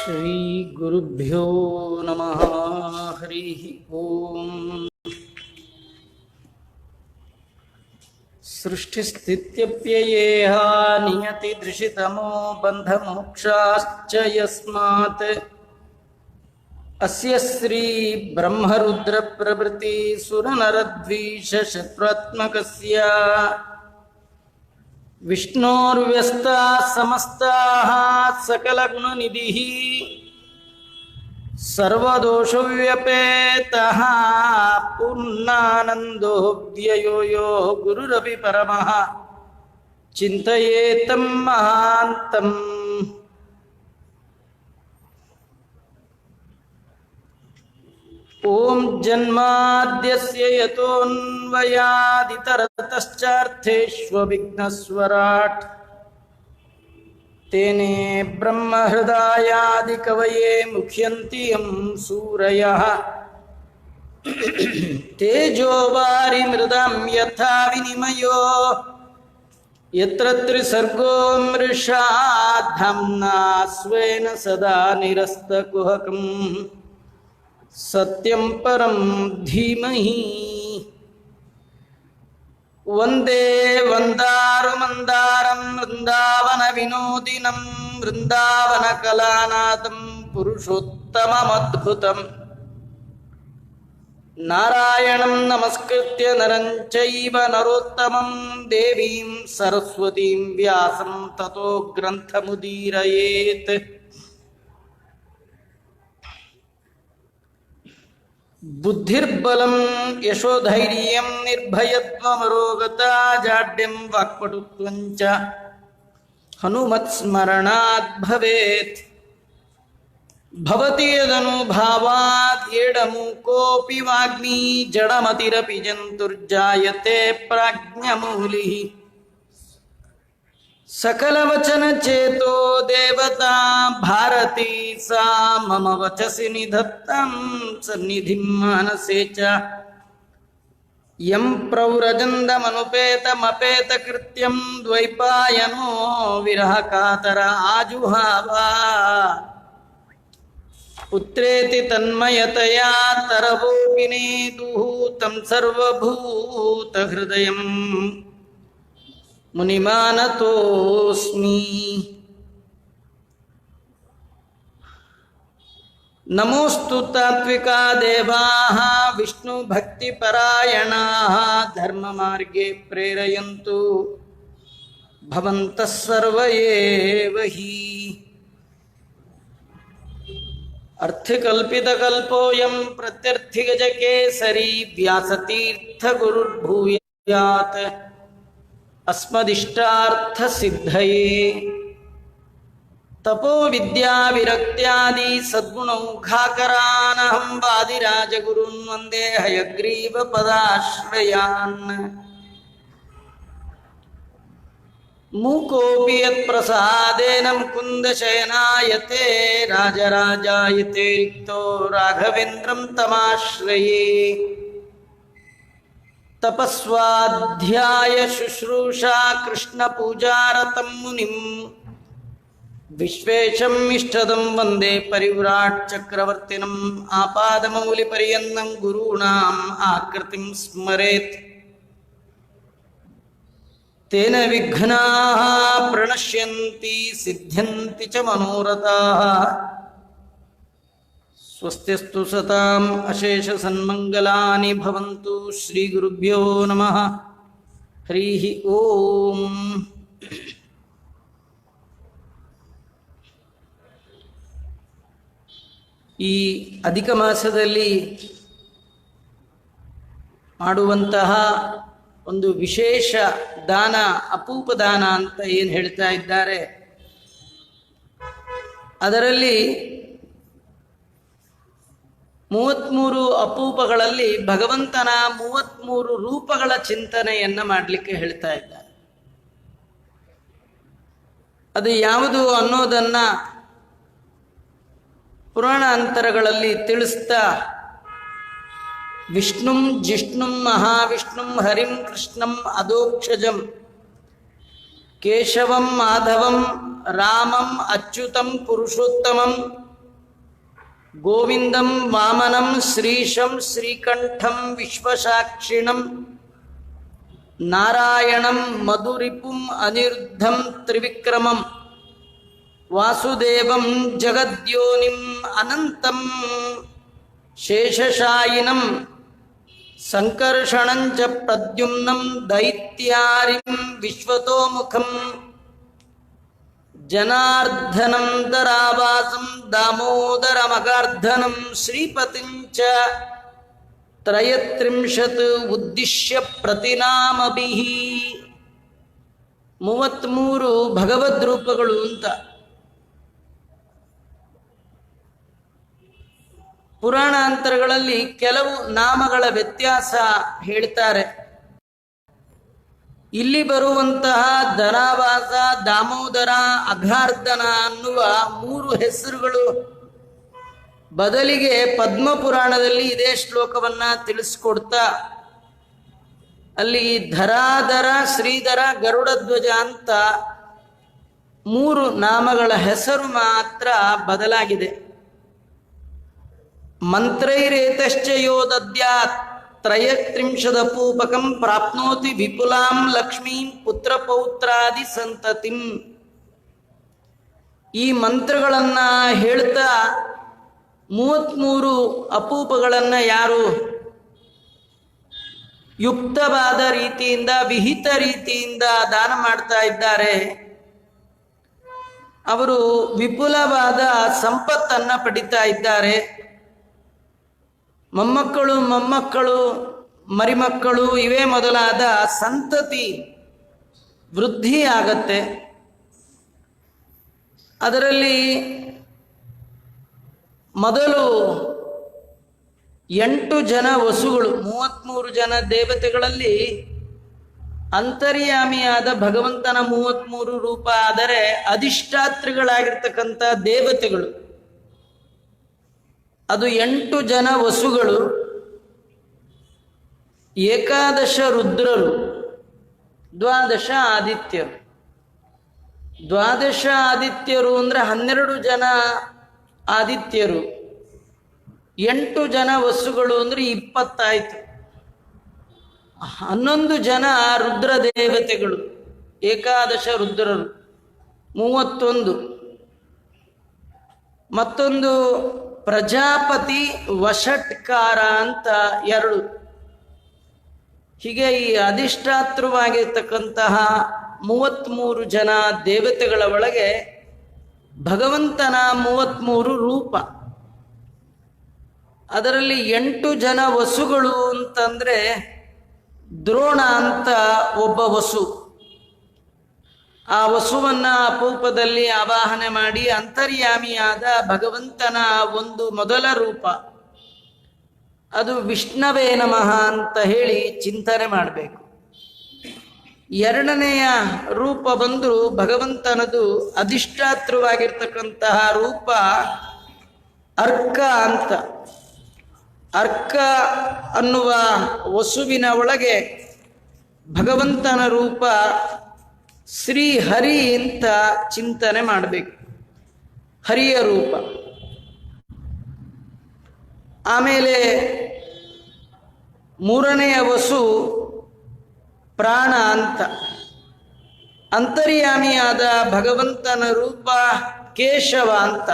ಶ್ರೀ ಗುರುಭ್ಯೋ ನಮಃ. ಹರಿ ಓಂ. ಸೃಷ್ಟಿಸ್ಥಿತ್ಯಪ್ಯಯೇಹ ನಿಯತಿ ದೃಶಿತಮೋ ಬಂಧಮೋಕ್ಷಾಶ್ಚ ಯಸ್ಮಾತ್ ಅಸ್ಯ ಶ್ರೀ ಬ್ರಹ್ಮರುದ್ರ ಪ್ರಭೃತಿ ಸುರನರದ್ವೀಷ ಶತ್ರುತ್ಮಕಸ್ಯ ವಿಷ್ಣೋರ್ವ್ಯಸ್ತಾಃ ಸಮಸ್ತಾಃ ಸಕಲಗುಣನಿಧಿಃ ಸರ್ವದೋಷವ್ಯಪೇತಃ ಪೂರ್ಣಾನಂದೋ ವ್ಯಯೋ ಯೋ ಗುರುರಪಿ ಪರಮಃ ಚಿಂತಯೇತಂ ಮಹಾಂತಂ. ಓಂ ಜನ್ಮಾದ್ಯಸ್ಯ ಯತೋನ್ವಯಾದಿತರತಶ್ಚಾರ್ಥೇಷ್ವವಿಘ್ನಸ್ವರಾಟ್ ತೇನೇ ಬ್ರಹ್ಮಹೃದಯಾದಿಕವಯೇ ಮುಖ್ಯಂತಿ ಯಂ ಸೂರಯಃ ತೇಜೋ ವಾರಿಮೃದಂ ಯಥಾ ವಿನಿಮಯೋ ಯತ್ರ ತ್ರಿಸರ್ಗೋ ಮೃಷಾ ಧಾಮ್ನಾ ಸ್ವೇನ ಸದಾ ನಿರಸ್ತಕುಹಕಂ ಸತ್ಯಂ ಪರಂ ಧೀಮಹಿ. ವಂದೇ ವಂದಾರು ಮಂದಾರಂ ವೃಂದಾವನ ವಿನೋದಿನಂ ವೃಂದಾವನ ಕಲಾನಾಥಂ ಪುರುಷೋತ್ತಮಮದ್ಭುತಂ ನಾರಾಯಣಂ ನಮಸ್ಕೃತ್ಯ ನರಂ ಚೈವ ನರೋತ್ತಮಂ ದೇವೀಂ ಸರಸ್ವತೀಂ ವ್ಯಾಸಂ ತತೋ ಗ್ರಂಥಮುದೀರಯೇತ್. ಬುದ್ಧಿರ್ಬಲಂ ಯಶೋಧೈರ್ಯಂ ನಿರ್ಭಯತ್ವಮರೋಗತಾ ಜಾಡ್ಯಂ ವಾಕ್ಪಟುತ್ವಂಚ ಹನುಮತ್ಸ್ಮರಣಾತ್ ಭವೇತ್. ಭವತಿ ಯದನುಭಾವಾತ್ ಏಡಮೂಕೋಪಿ ವಾಗ್ಮಿ ಜಡಮತಿರಪಿ ಜಂತುರ್ಜಾಯತೆ ಪ್ರಾಜ್ಞಮೂಲಿಃ. ಸಕಲವಚನಚೇತೋ ದೇವತಾ ಭಾರತೀ ಸಾ ಮಮ ವಚಸಿ ನಿಧತ್ತಾಂ ಸನ್ನಿಧಿಂ ಮಾನಸೇ ಚ. ಯಂ ಪ್ರವ್ರಜಂದಮನುಪೇತಮಪೇತಕೃತ್ಯಂ ದ್ವೈಪಾಯನೋ ವಿರಹಕಾತರ ಆಜುಹಾವ. ಪುತ್ರೇತಿ ತನ್ಮಯತಯಾ ತರವೋಪಿ ನೇದುಃ ತಂ ಸರ್ವಭೂತಹೃದಯಂ ಮುನಿಮಾನತೋಸ್ಮಿ. ನಮೋಸ್ತು ತಾತ್ವಿಕಾ ದೇವಾಃ ವಿಷ್ಣು ಭಕ್ತಿ ಪರಾಯಣಾಃ ಧರ್ಮ ಮಾರ್ಗೇ ಪ್ರೇರಯಂತು ಭವಂತಃ ಸರ್ವ ಏವ ಹಿ. ಅರ್ಥಕಲ್ಪಿತಕಲ್ಪೋಯಂ ಪ್ರತ್ಯರ್ಥಿಗಜಕೇಸರಿ ವ್ಯಾಸತೀರ್ಥ ಗುರುರ್ಭೂಯಾತ್ ಅಸ್ಮದಿಷ್ಟಾರ್ಥಸಿದ್ಧಯೇ. ತಪೋ ವಿದ್ಯಾ ವಿರಕ್ತ್ಯಾದಿ ಸದ್ಗುಣೌಘಾಕರಾನಹಂ ವಾದಿರಾಜಗುರುನ್ ವಂದೇ ಹಯಗ್ರೀವ ಪದಾಶ್ರಯಾನ್. ಮೂಕೋಪಿ ಯತ್ಪ್ರಸಾದೇನ ಮುಕುಂದಶಯನಾಯತೆ ರಾಜರಾಜಾಯತೆ ರಿಕ್ತೋ ರಾಘವೇಂದ್ರಂ ತಮಾಶ್ರಯೇ. ತಪಸ್ವಾಧ್ಯಾಯ ಶುಶ್ರೂಷಾ ಕೃಷ್ಣ ಪೂಜಾರತಂ ಮುನಿಂ ವಿಶ್ವೇಶಂ ಇಷ್ಟದಂ ವಂದೇ ಪರಿವ್ರಾಟ್ ಚಕ್ರವರ್ತಿನಂ. ಆಪಾದಮೌಲಿ ಪರ್ಯಂತಂ ಗುರುಣಾಂ ಆಕೃತಿಂ ಸ್ಮರೇತ್ ತೇನ ವಿಘ್ನಾಃ ಪ್ರಣಶ್ಯಂತಿ ಸಿದ್ಧ್ಯಂತಿ ಚ ಮನೋರಥಾಃ. ಸ್ವಸ್ತಿಸ್ತು ಸತಾಂ ಅಶೇಷ ಸನ್ಮಂಗಲಾನಿ ಭವಂತು. ಶ್ರೀ ಗುರುಭ್ಯೋ ನಮಃ. ಹರಿ ಓಂ. ಈ ಅಧಿಕ ಮಾಸದಲ್ಲಿ ಮಾಡುವಂತಹ ಒಂದು ವಿಶೇಷ ದಾನ, ಅಪೂಪ ದಾನ ಅಂತ ಏನು ಹೇಳ್ತಾ ಇದ್ದಾರೆ, ಅದರಲ್ಲಿ 33 ಅಪೂಪಗಳಲ್ಲಿ ಭಗವಂತನ 33 ರೂಪಗಳ ಚಿಂತನೆಯನ್ನ ಮಾಡಲಿಕ್ಕೆ ಹೇಳ್ತಾ ಇದ್ದಾರೆ. ಅದು ಯಾವುದು ಅನ್ನೋದನ್ನ ಪುರಾಣ ಅಂತರಗಳಲ್ಲಿ ತಿಳಿಸ್ತಾ ವಿಷ್ಣುಂ ಜಿಷ್ಣುಂ ಮಹಾವಿಷ್ಣುಂ ಹರಿಂ ಕೃಷ್ಣಂ ಅದೋಕ್ಷಜಂ ಕೇಶವಂ ಮಾಧವಂ ರಾಮಂ ಅಚ್ಯುತಂ ಪುರುಷೋತ್ತಮಂ ಗೋವಿಂದಂ ವಾಮನಂ ಶ್ರೀಶಂ ಶ್ರೀಕಂಠಂ ವಿಶ್ವಸಾಕ್ಷಿಣಂ ನಾರಾಯಣಂ ಮಧುರಿಪುಂ ಅನಿರುದ್ಧಂ ತ್ರಿವಿಕ್ರಮಂ ವಾಸುದೇವಂ ಜಗದ್ಯೋನಿಂ ಅನಂತಂ ಶೇಷಶಾಯಿನಂ ಸಂಕರ್ಷಣಂಚ ಪ್ರದ್ಯುಮ್ನಂ ದೈತ್ಯಾರಿಂ ವಿಶ್ವತೋಮುಖಂ ಜನಾರ್ದನಂ ದರಾವಾಸಂ ದಾಮೋದರಮಗಾರ್ಧನಂ ಶ್ರೀಪತಿಂಚ ತ್ರಯತ್ರಿಂಶತ್ ಉದ್ದಿಶ್ಯ ಪ್ರತಿನಾಮಭಿಃ. 33 ಭಗವದ್ ರೂಪಗಳು ಅಂತ ಪುರಾಣಾಂತರಗಳಲ್ಲಿ ಕೆಲವು ನಾಮಗಳ ವ್ಯತ್ಯಾಸ ಹೇಳ್ತಾರೆ. ಇಲ್ಲಿ ಬರುವಂತಹ ಧರಾವಾಸ, ದಾಮೋದರ, ಅಘಾರ್ಧನ ಅನ್ನುವ 3 ಹೆಸರುಗಳು ಬದಲಿಗೆ ಪದ್ಮಪುರಾಣದಲ್ಲಿ ಇದೇ ಶ್ಲೋಕವನ್ನ ತಿಳಿಸ್ಕೊಡ್ತಾ ಅಲ್ಲಿ ಧರಾಧರ, ಶ್ರೀಧರ, ಗರುಡಧ್ವಜ ಅಂತ 3 ನಾಮಗಳ ಹೆಸರು ಮಾತ್ರ ಬದಲಾಗಿದೆ. ಮಂತ್ರೈರೇತಶ್ಚ ಯೋ ದದ್ಯಾತ್ ತ್ರಯತ್ರಿಂಶದಪೂಪಕಂ ಪ್ರಾಪ್ನೋತಿ ವಿಪುಲಾಂ ಲಕ್ಷ್ಮೀಂ ಪುತ್ರಪೌತ್ರಾದಿ ಸಂತತಿಂ. ಈ ಮಂತ್ರಗಳನ್ನ ಹೇಳ್ತಾ 33 ಅಪೂಪಗಳನ್ನ ಯಾರು ಯುಕ್ತವಾದ ರೀತಿಯಿಂದ, ವಿಹಿತ ರೀತಿಯಿಂದ ದಾನ ಮಾಡ್ತಾ ಇದ್ದಾರೆ ಅವರು ವಿಪುಲವಾದ ಸಂಪತ್ತನ್ನ ಪಡಿತಾ ಇದ್ದಾರೆ. ಮೊಮ್ಮಕ್ಕಳು, ಮರಿಮಕ್ಕಳು ಇವೇ ಮೊದಲಾದ ಸಂತತಿ ವೃದ್ಧಿ ಆಗತ್ತೆ. ಅದರಲ್ಲಿ ಮೊದಲು 8 ಜನ ವಸುಗಳು, 33 ಜನ ದೇವತೆಗಳಲ್ಲಿ ಅಂತರ್ಯಾಮಿಯಾದ ಭಗವಂತನ 33 ರೂಪ ಆದರೆ ಅಧಿಷ್ಠಾತ್ರಿಗಳಾಗಿರ್ತಕ್ಕಂಥ ದೇವತೆಗಳು ಅದು 8 ಜನ ವಸುಗಳು, 11 ರುದ್ರರು, 12 ಆದಿತ್ಯರು. 12 ಆದಿತ್ಯರು ಅಂದರೆ 12 ಜನ ಆದಿತ್ಯರು, 8 ಜನ ವಸುಗಳು ಅಂದರೆ 20 ಆಯಿತು. 11 ಜನ ರುದ್ರ ದೇವತೆಗಳು, 11 ರುದ್ರರು 31. ಮತ್ತೊಂದು ಪ್ರಜಾಪತಿ ವಷಟ್ಕಾರ ಅಂತ 2. ಹೀಗೆ ಈ ಅಧಿಷ್ಠಾತೃವಾಗಿರ್ತಕ್ಕಂತಹ 33 ಜನ ದೇವತೆಗಳ ಒಳಗೆ ಭಗವಂತನ 33 ರೂಪ. ಅದರಲ್ಲಿ 8 ಜನ ವಸುಗಳು ಅಂತಂದ್ರೆ ದ್ರೋಣ ಅಂತ ಒಬ್ಬ ವಸು. ಆ ವಸುವನ್ನ ಅಪೂಪದಲ್ಲಿ ಆವಾಹನೆ ಮಾಡಿ ಅಂತರ್ಯಾಮಿಯಾದ ಭಗವಂತನ ಒಂದು ಮೊದಲ ರೂಪ ಅದು ವಿಷ್ಣವೇ ನಮಃ ಅಂತ ಹೇಳಿ ಚಿಂತನೆ ಮಾಡಬೇಕು. 2ನೆಯ ರೂಪ ಬಂದು ಭಗವಂತನದು ಅಧಿಷ್ಠಾತೃವಾಗಿರ್ತಕ್ಕಂತಹ ರೂಪ ಅರ್ಕ ಅಂತ. ಅರ್ಕ ಅನ್ನುವ ವಸುವಿನ ಒಳಗೆ ಭಗವಂತನ ರೂಪ ಶ್ರೀ ಹರಿ ಅಂತ ಚಿಂತನೆ ಮಾಡಬೇಕು, ಹರಿಯ ರೂಪ. ಆಮೇಲೆ 3ನೆಯ ವಸು ಪ್ರಾಣ ಅಂತ. ಅಂತರ್ಯಾಮಿಯಾದ ಭಗವಂತನ ರೂಪ ಕೇಶವ ಅಂತ.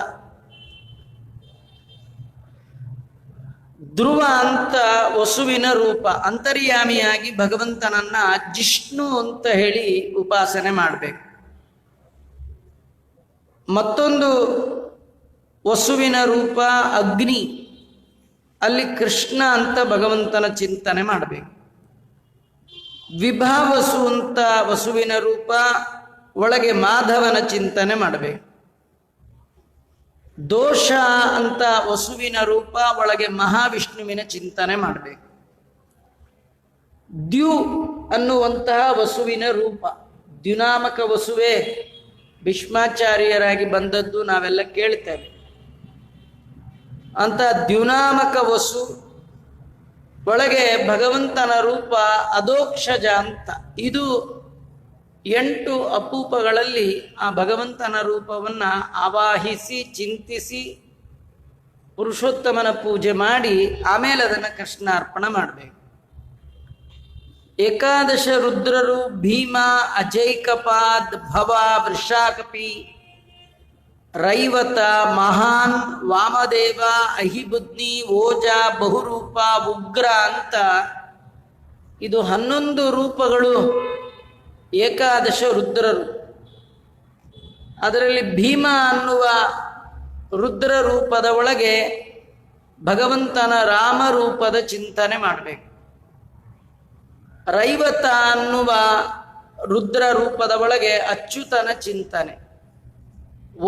ಧ್ರುವ ಅಂತ ವಸುವಿನ ರೂಪ. ಅಂತರ್ಯಾಮಿಯಾಗಿ ಭಗವಂತನನ್ನ ಜಿಷ್ಣು ಅಂತ ಹೇಳಿ ಉಪಾಸನೆ ಮಾಡಬೇಕು. ಮತ್ತೊಂದು ವಸುವಿನ ರೂಪ ಅಗ್ನಿ. ಅಲ್ಲಿ ಕೃಷ್ಣ ಅಂತ ಭಗವಂತನ ಚಿಂತನೆ ಮಾಡಬೇಕು. ವಿಭಾವಸು ಅಂತ ವಸುವಿನ ರೂಪ, ಒಳಗೆ ಮಾಧವನ ಚಿಂತನೆ ಮಾಡಬೇಕು. ದೋಷ ಅಂತ ವಸುವಿನ ರೂಪ, ಒಳಗೆ ಮಹಾವಿಷ್ಣುವಿನ ಚಿಂತನೆ ಮಾಡಬೇಕು. ದ್ಯು ಅನ್ನುವಂತಹ ವಸುವಿನ ರೂಪ, ದ್ಯುನಾಮಕ ವಸುವೆ ಭೀಷ್ಮಾಚಾರ್ಯರಾಗಿ ಬಂದದ್ದು ನಾವೆಲ್ಲ ಕೇಳ್ತೇವೆ. ಅಂತ ದ್ಯುನಾಮಕ ವಸು ಒಳಗೆ ಭಗವಂತನ ರೂಪ ಅಧೋಕ್ಷಜ ಅಂತ. ಇದು 8 ಅಪೂಪಗಳಲ್ಲಿ ಆ ಭಗವಂತನ ರೂಪವನ್ನು ಆವಾಹಿಸಿ ಚಿಂತಿಸಿ ಪುರುಷೋತ್ತಮನ ಪೂಜೆ ಮಾಡಿ ಆಮೇಲೆ ಅದನ್ನು ಕೃಷ್ಣಾರ್ಪಣ ಮಾಡಬೇಕು. ಏಕಾದಶ ರುದ್ರರು ಭೀಮ, ಅಜೈಕಪಾದ್, ಭವ, ವೃಷಾಕಪಿ, ರೈವತ, ಮಹಾನ್, ವಾಮದೇವ, ಅಹಿಬುದ್ನಿ, ಓಜ, ಬಹುರೂಪ, ಉಗ್ರ ಅಂತ ಇದು 11 ರೂಪಗಳು ಏಕಾದಶ ರುದ್ರರು. ಅದರಲ್ಲಿ ಭೀಮ ಅನ್ನುವ ರುದ್ರ ರೂಪದ ಒಳಗೆ ಭಗವಂತನ ರಾಮರೂಪದ ಚಿಂತನೆ ಮಾಡಬೇಕು. ರೈವತ ಅನ್ನುವ ರುದ್ರ ರೂಪದ ಒಳಗೆ ಅಚ್ಯುತನ ಚಿಂತನೆ.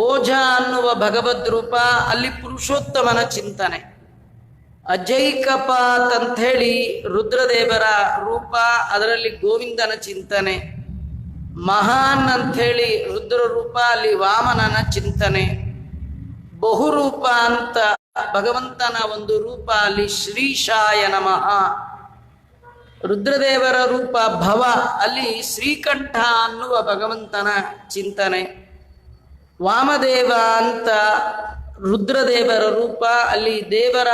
ಓಜ ಅನ್ನುವ ಭಗವದ್ ರೂಪ, ಅಲ್ಲಿ ಪುರುಷೋತ್ತಮನ ಚಿಂತನೆ. ಅಜೈಕಪಾತ್ ಅಂತ ಹೇಳಿ ರುದ್ರದೇವರ ರೂಪ, ಅದರಲ್ಲಿ ಗೋವಿಂದನ ಚಿಂತನೆ. ಮಹಾನ್ ಅಂಥೇಳಿ ರುದ್ರ ರೂಪ, ಅಲ್ಲಿ ವಾಮನನ ಚಿಂತನೆ. ಬಹುರೂಪ ಅಂತ ಭಗವಂತನ ಒಂದು ರೂಪ, ಅಲ್ಲಿ ಶ್ರೀಶಾಯ ನಮಃ. ರುದ್ರದೇವರ ರೂಪ ಭವ, ಅಲ್ಲಿ ಶ್ರೀಕಂಠ ಅನ್ನುವ ಭಗವಂತನ ಚಿಂತನೆ. ವಾಮದೇವ ಅಂತ ರುದ್ರದೇವರ ರೂಪ, ಅಲ್ಲಿ ದೇವರ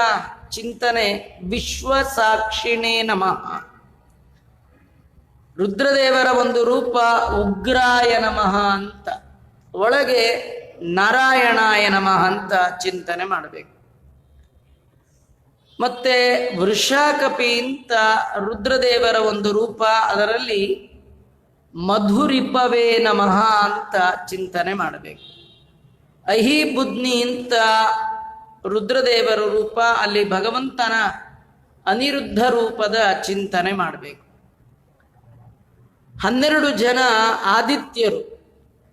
ಚಿಂತನೆ. ವಿಶ್ವಸಾಕ್ಷಿಣೇ ನಮಃ. ರುದ್ರದೇವರ ಒಂದು ರೂಪ ಉಗ್ರಾಯ ನಮಃ ಅಂತ, ಒಳಗೆ ನಾರಾಯಣಾಯ ನಮಃ ಅಂತ ಚಿಂತನೆ ಮಾಡಬೇಕು. ಮತ್ತೆ ವೃಷಾಕಪಿ ಅಂತ ರುದ್ರದೇವರ ಒಂದು ರೂಪ, ಅದರಲ್ಲಿ ಮಧುರಿಪವೇ ನಮಃ ಅಂತ ಚಿಂತನೆ ಮಾಡಬೇಕು. ಅಹಿಬುದ್ನಿ ಅಂತ ರುದ್ರದೇವರ ರೂಪ, ಅಲ್ಲಿ ಭಗವಂತನ ಅನಿರುದ್ಧ ರೂಪದ ಚಿಂತನೆ ಮಾಡಬೇಕು. 12 ಜನ ಆದಿತ್ಯರು,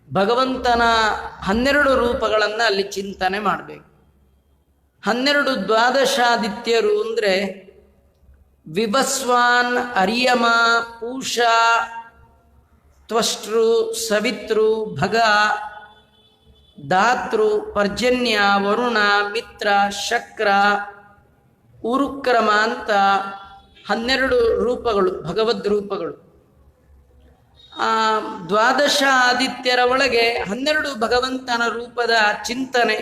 ಭಗವಂತನ 12 ರೂಪಗಳನ್ನು ಅಲ್ಲಿ ಚಿಂತನೆ ಮಾಡಬೇಕು. 12 ದ್ವಾದಶಾದಿತ್ಯರು ಅಂದರೆ ವಿಭಸ್ವಾನ್, ಅರ್ಯಮ, ಪೂಷ, ತ್ವಷ್ಟೃ, ಸವಿತೃ, ಭಗ, ಧಾತೃ, ಪರ್ಜನ್ಯ, ವರುಣ, ಮಿತ್ರ, ಶಕ್ರ, ಉರುಕ್ರಮ ಅಂತ 12 ರೂಪಗಳು, ಭಗವದ್ ರೂಪಗಳು. ದ್ವಾದಶ ಆದಿತ್ಯರ ಒಳಗೆ 12 ಭಗವಂತನ ರೂಪದ ಚಿಂತನೆ.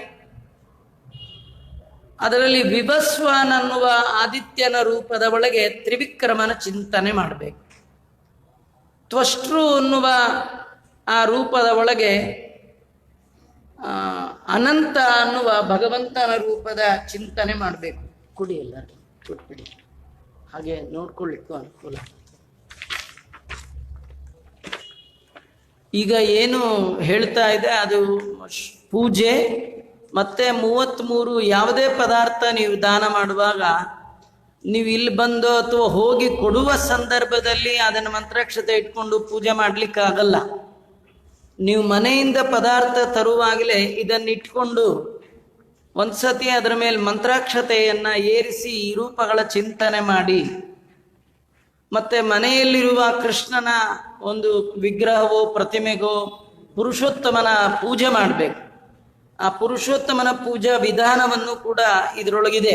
ಅದರಲ್ಲಿ ವಿಭಸ್ವಾನ್ ಅನ್ನುವ ಆದಿತ್ಯನ ರೂಪದ ಒಳಗೆ ತ್ರಿವಿಕ್ರಮನ ಚಿಂತನೆ ಮಾಡಬೇಕು. ತ್ವಷ್ಟೃ ಅನ್ನುವ ಆ ರೂಪದ ಒಳಗೆ ಅನಂತ ಅನ್ನುವ ಭಗವಂತನ ರೂಪದ ಚಿಂತನೆ ಮಾಡಬೇಕು. ಕುಡಿ ಎಲ್ಲ ಕೊಟ್ಬಿಡಿ, ಹಾಗೆ ನೋಡ್ಕೊಳ್ಳಿಕ್ಕೂ ಅನುಕೂಲ. ಈಗ ಏನು ಹೇಳ್ತಾ ಇದೆ ಅದು ಪೂಜೆ. ಮತ್ತೆ 33 ಯಾವುದೇ ಪದಾರ್ಥ ನೀವು ದಾನ ಮಾಡುವಾಗ ನೀವು ಇಲ್ಲಿ ಬಂದು ಅಥವಾ ಹೋಗಿ ಕೊಡುವ ಸಂದರ್ಭದಲ್ಲಿ ಅದನ್ನು ಮಂತ್ರಾಕ್ಷತೆ ಇಟ್ಕೊಂಡು ಪೂಜೆ ಮಾಡಲಿಕ್ಕಾಗಲ್ಲ. ನೀವು ಮನೆಯಿಂದ ಪದಾರ್ಥ ತರುವಾಗಲೇ ಇದನ್ನು ಇಟ್ಕೊಂಡು ಒಂದ್ಸತಿ ಅದರ ಮೇಲೆ ಮಂತ್ರಾಕ್ಷತೆಯನ್ನು ಏರಿಸಿ ಈ ರೂಪಗಳ ಚಿಂತನೆ ಮಾಡಿ, ಮತ್ತೆ ಮನೆಯಲ್ಲಿರುವ ಕೃಷ್ಣನ ಒಂದು ವಿಗ್ರಹವೋ ಪ್ರತಿಮೆಗೋ ಪುರುಷೋತ್ತಮನ ಪೂಜೆ ಮಾಡಬೇಕು. ಆ ಪುರುಷೋತ್ತಮನ ಪೂಜಾ ವಿಧಾನವನ್ನು ಕೂಡ ಇದರೊಳಗಿದೆ.